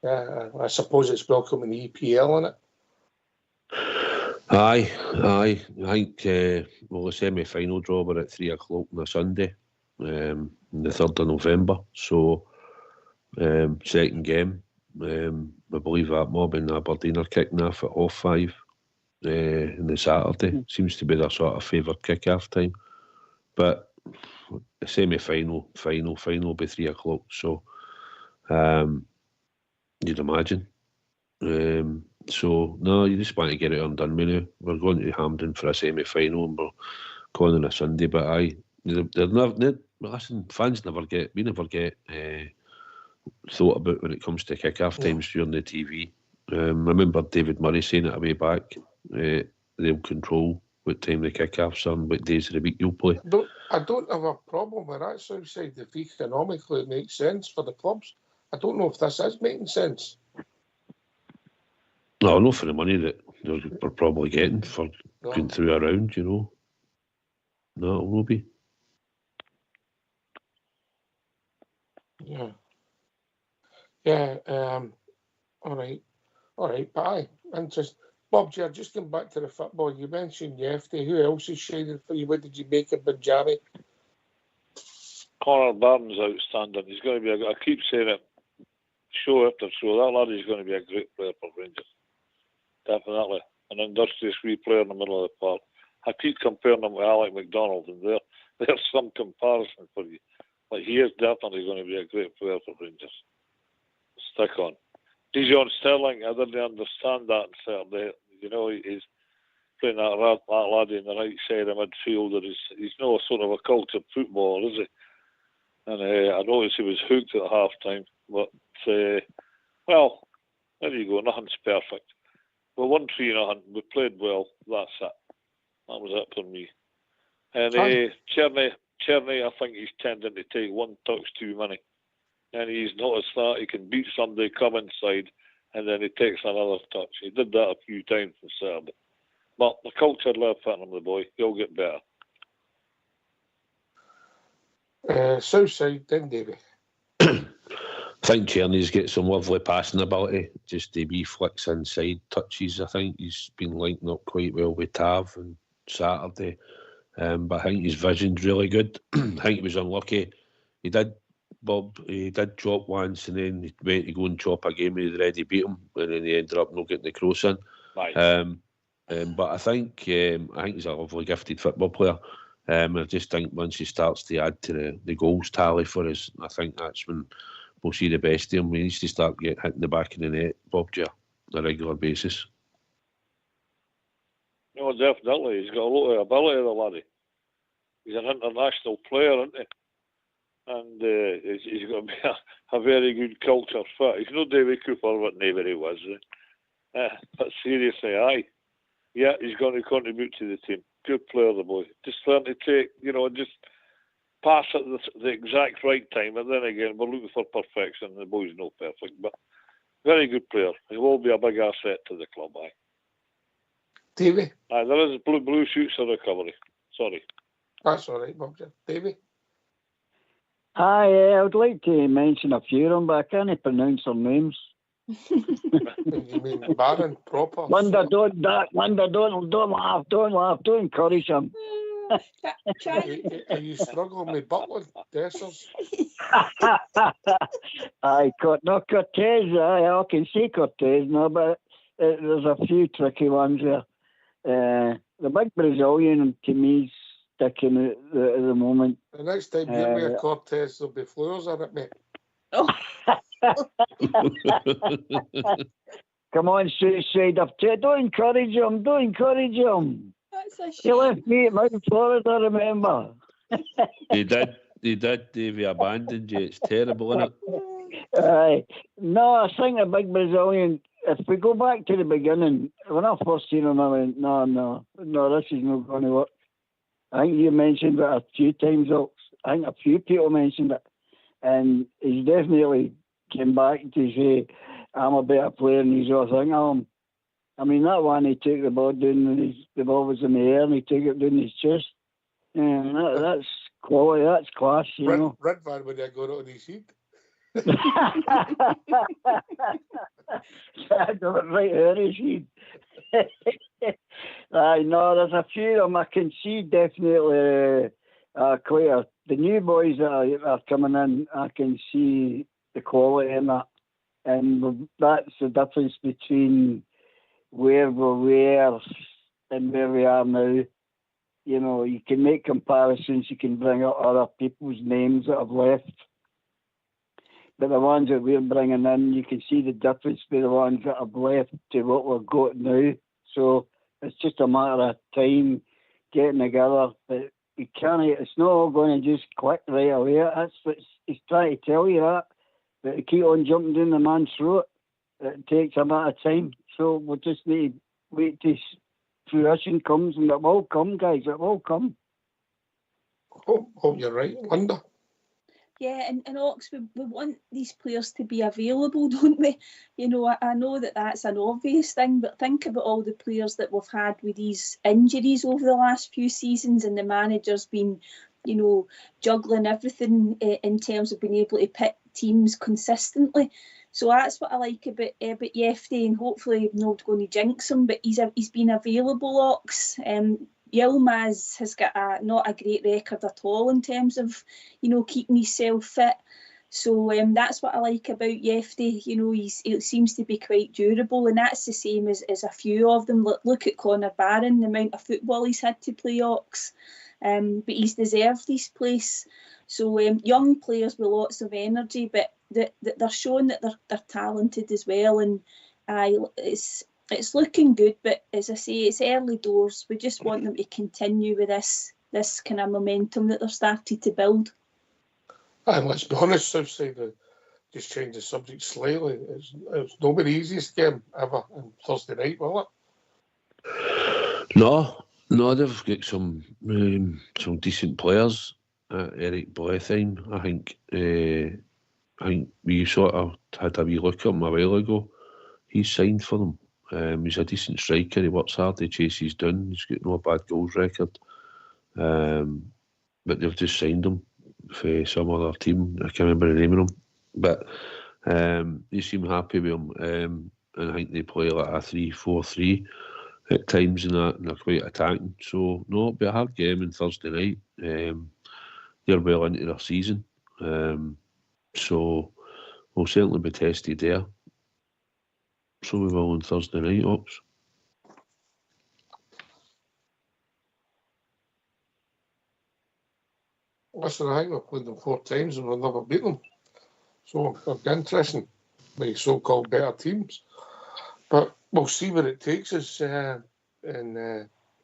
Yeah, I suppose it's welcoming the EPL in it. Aye. I think the semi-final draw were at 3 o'clock on a Sunday, on the 3rd of November. So, second game, I believe that Mob and Aberdeen are kicking off at 5:30 on the Saturday. Seems to be their sort of favourite kick-off time. But the semi-final, final will be 3 o'clock. So, you'd imagine. So, no, you just want to get it undone with now. We're going to Hampden for a semi-final and we're going on a Sunday. But listen, fans never get thought about when it comes to kick-off times during the TV. I remember David Murray saying it a way back. They'll control what time the kick-offs are and what days of the week you'll play. I don't have a problem with that, Southside. If economically it makes sense for the clubs. I don't know if this is making sense. No, not for the money that we're probably getting for going through a round, you know. No, it will be. Yeah. Yeah, all right, but aye, interesting. Bob, just going back to the football, you mentioned Yefty. Who else is shining for you? What did you make of Benjami? Connor Barnes outstanding. He's going to be, I keep saying it, show after show, that lad is going to be a great player for Rangers. Definitely. An industrious wee player in the middle of the park. I keep comparing him with Alec McDonald, and there's some comparison for you. But he is definitely going to be a great player for Rangers. Stick on. Dijon Sterling, I didn't understand that on Saturday. You know, he's playing that laddie in the right side of midfield. He's no sort of a cultured footballer, is he? And I noticed he was hooked at half time. But, well, there you go. Nothing's perfect. We won 3-0. We played well. That's it. That was it for me. And Cherney, I think he's tending to take one touch too many. And he's noticed that he can beat somebody, come inside, and then he takes another touch. He did that a few times on Saturday. But the culture left in him, the boy. He'll get better. Southside, then, Davey. I think Cherney's got some lovely passing ability. Just the wee flicks inside touches. I think he's been linking up quite well with Tav on Saturday. But I think his vision's really good. I think he was unlucky. He did drop once and then he went to go and chop a game and he'd already beat him and then he ended up not getting the cross in. But I think he's a lovely, gifted football player. I just think once he starts to add to the goals tally for us, I think that's when we'll see the best of him. He needs to start hitting the back of the net, Bob Ger, on a regular basis. No, definitely. He's got a lot of ability, the laddie. He's an international player, isn't he? And he's got to be a very good culture fit. He's no Davy Cooper, whatever he was. But seriously, aye. Yeah, he's going to contribute to the team. Good player, the boy. Just learn to take, just pass at the exact right time. And then again, we're looking for perfection. The boy's not perfect, but very good player. He will be a big asset to the club, aye. Davy? Aye, there is blue shoots of recovery. Sorry. That's all right, Bob. Davy? I would like to mention a few of them, but I can't pronounce their names. You mean Baron, proper? Linda, don't laugh, don't encourage him. Are you struggling with Butler, Dessers? Aye, no, Cortez, I can see Cortez now, but there's a few tricky ones there. The big Brazilian, to me, is sticking at the moment. The next time you're with Cortez, there'll be flowers in it, mate. Come on, suicide. Don't encourage him. That's a shame. He left me at Mount Florida, remember? He did, Davey, abandoned you. It's terrible, isn't it? Aye. No, I think a big Brazilian, if we go back to the beginning, when I first seen him, I went, no, this is not going to work. I think you mentioned it a few times, Ox. I think a few people mentioned it. And he's definitely came back to say, I'm a better player than he's all thing. I mean, that one, he took the ball down, the ball was in the air, and he took it down his chest. And that's quality, that's class, you know. Red van when they got it on his head. Right out his head. I know, there's a few of them I can see definitely quite the new boys that are coming in, I can see the quality in that. And that's the difference between where we were and where we are now. You know, you can make comparisons, you can bring up other people's names that have left. But the ones that we're bringing in, you can see the difference between the ones that have left to what we've got now. So it's just a matter of time getting together. But you can't, it's not all going to just click right away. That's what he's trying to tell you, that. But to keep on jumping down the man's throat, it takes a bit of time. So we'll just need to wait till fruition comes, and it will come, guys, it will come. Oh, you're right, Linda. Yeah, and Ox, we want these players to be available, don't we? You know, I know that that's an obvious thing, but think about all the players that we've had with these injuries over the last few seasons, and the manager's been, you know, juggling everything in terms of being able to pick teams consistently. So that's what I like about Yefty, and hopefully I'm not going to jinx him, but he's been available, Ox. Yilmaz has got not a great record at all in terms of, you know, keeping himself fit. So that's what I like about Yefty. You know, he seems to be quite durable, and that's the same as a few of them. Look at Conor Barron, the amount of football he's had to play, Ox. But he's deserved his place. So young players with lots of energy, but they're showing that they're talented as well, and it's looking good. But as I say, it's early doors. We just want them to continue with this kind of momentum that they're starting to build. And let's be honest, Southside, just change the subject slightly. It's not the easiest game ever on Thursday night, will it? No, they've got some decent players. Eric Blethyn, I think we sort of had a wee look at him a while ago. He's signed for them. He's a decent striker. He works hard. He chases down. He's got no bad goals record. But they've just signed him for some other team. I can't remember the name of them. But they seem happy with him. And I think they play like a 3-4-3 at times, and they're quite attacking. So no, it'll be a hard game on Thursday night. They're well into their season, so we'll certainly be tested there. So we will on Thursday night, Ops. Listen, I think we've played them 4 times and we've never beat them. So it'll be interesting with so-called better teams. But we'll see where it takes us. And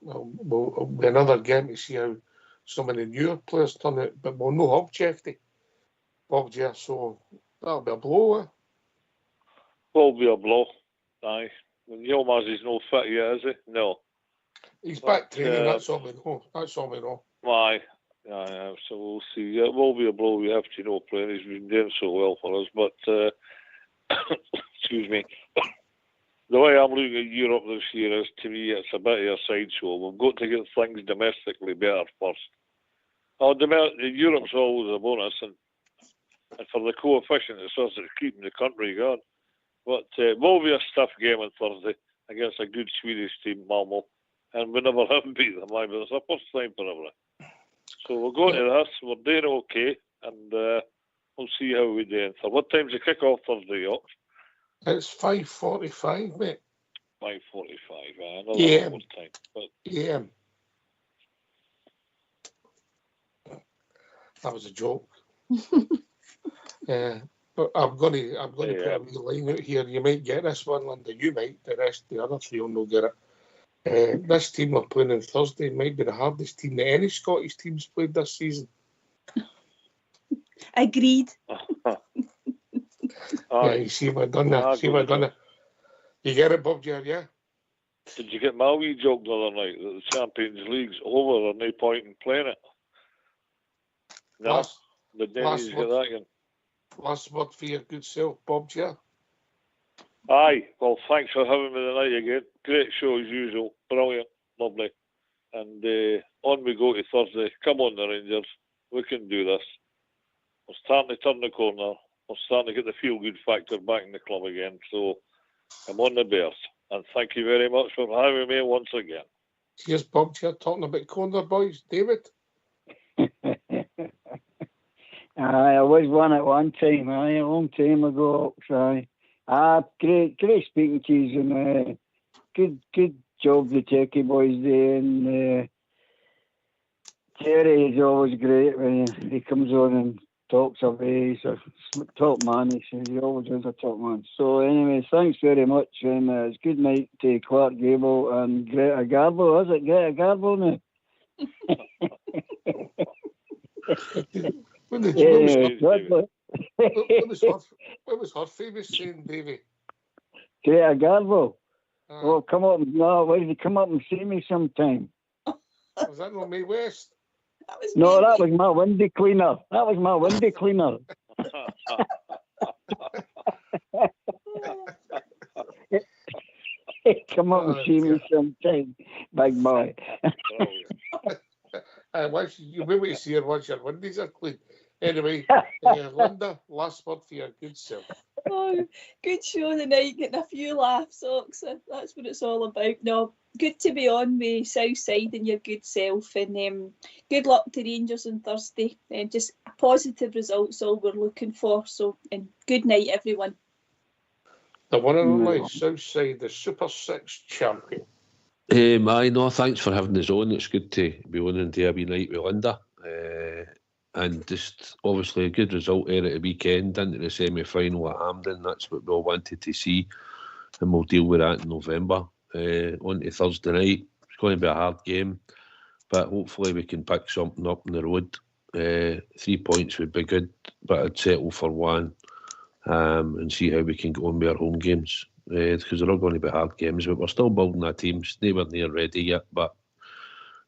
it'll be another game to see how some of the newer players turn out. But we'll no have Jeffy. Bob's so that'll be a blow. Will be a blow. Aye. Yilmaz is no fit yet, is he? No. He's back training, that's all we know. That's all we know. Aye. Yeah, so we'll see. It will be a blow. We have to know playing. He's been doing so well for us. But, excuse me, the way I'm looking at Europe this year is, to me, it's a bit of a sideshow. We've got to get things domestically better first. Europe's always a bonus, and for the coefficient, it's us that's keeping the country going. But it will be a stiff game on Thursday against a good Swedish team, Malmo. And we never have beat them, but it's our first time for everything. So we're going to this, we're doing okay, and we'll see how we do. So what time's the kick-off Thursday, York? It's 5:45, mate. 5:45, yeah. Time. But yeah. That was a joke. But I'm going to put a wee line out here. You might get this one, Linda. You might. The rest, the other 3 will not get it. This team we're playing on Thursday might be the hardest team that any Scottish team's played this season. Agreed. Yeah, you see what I've done there. See what I've done there. You get it, Bob Jar, yeah? Did you get my wee joke the other night that the Champions League's over and no point in playing it? No? But then you get that again. Last word for your good self, Bob Jar. Aye, well, thanks for having me tonight again. Great show as usual. Brilliant. Lovely. And on we go to Thursday. Come on, the Rangers. We can do this. We're starting to turn the corner. We're starting to get the feel-good factor back in the club again. So, I'm on the Bears. And thank you very much for having me once again. Cheers, Bob Jar. Talking about corner boys. David? I was one at one time, a long time ago. Great speaking to you, and good job the Techie boys there. And Terry is always great when he comes on and talks away. He's a top man. He always is a top man. So anyway, thanks very much, and it's good night to Clark Gable and Greta Garbo. Is it Greta Garbo now? What was her famous saying, Davy? Greta Garbo. Oh, come up! No, why did you come up and see me sometime? Was that not Mae West? That was my windy cleaner. Come up and see me sometime, big boy. You may want to see her once your windies are clean. Anyway, Linda, last word for your good self. Oh, good show tonight, getting a few laughs, Oxa. That's what it's all about. No, good to be on with Southside and your good self, and good luck to Rangers on Thursday. Just a positive result's all we're looking for. So, and good night, everyone. The one and only Southside, the Super 6 champion. Thanks for having us on. It's good to be on and do a wee night with Linda. And just obviously a good result here at the weekend into the semi-final at Hampden. That's what we all wanted to see, and we'll deal with that in November. On to Thursday night. It's going to be a hard game, but hopefully we can pick something up on the road. 3 points would be good, but I'd settle for 1 and see how we can go on with our home games. Because they're all going to be hard games, but we're still building our teams. Nowhere near ready yet, but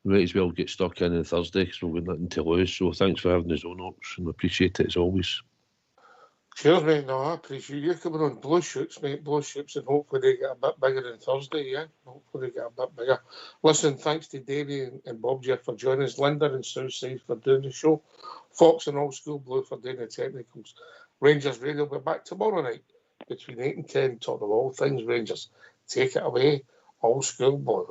we might as well get stuck in on Thursday because we've got nothing to lose. So thanks for having us on, Ox, and appreciate it as always. Cheers, mate. No, I appreciate you coming on. Blue Shoots, mate. Blue Shoots, and hopefully they get a bit bigger than Thursday, yeah? Hopefully they get a bit bigger. Listen, thanks to Davey and Bob Jar for joining us, Linda and Southside for doing the show, Fox and Old School Blue for doing the technicals. Rangers Radio will be back tomorrow night between 8 and 10, talking of all things Rangers. Take it away, Old School Blue.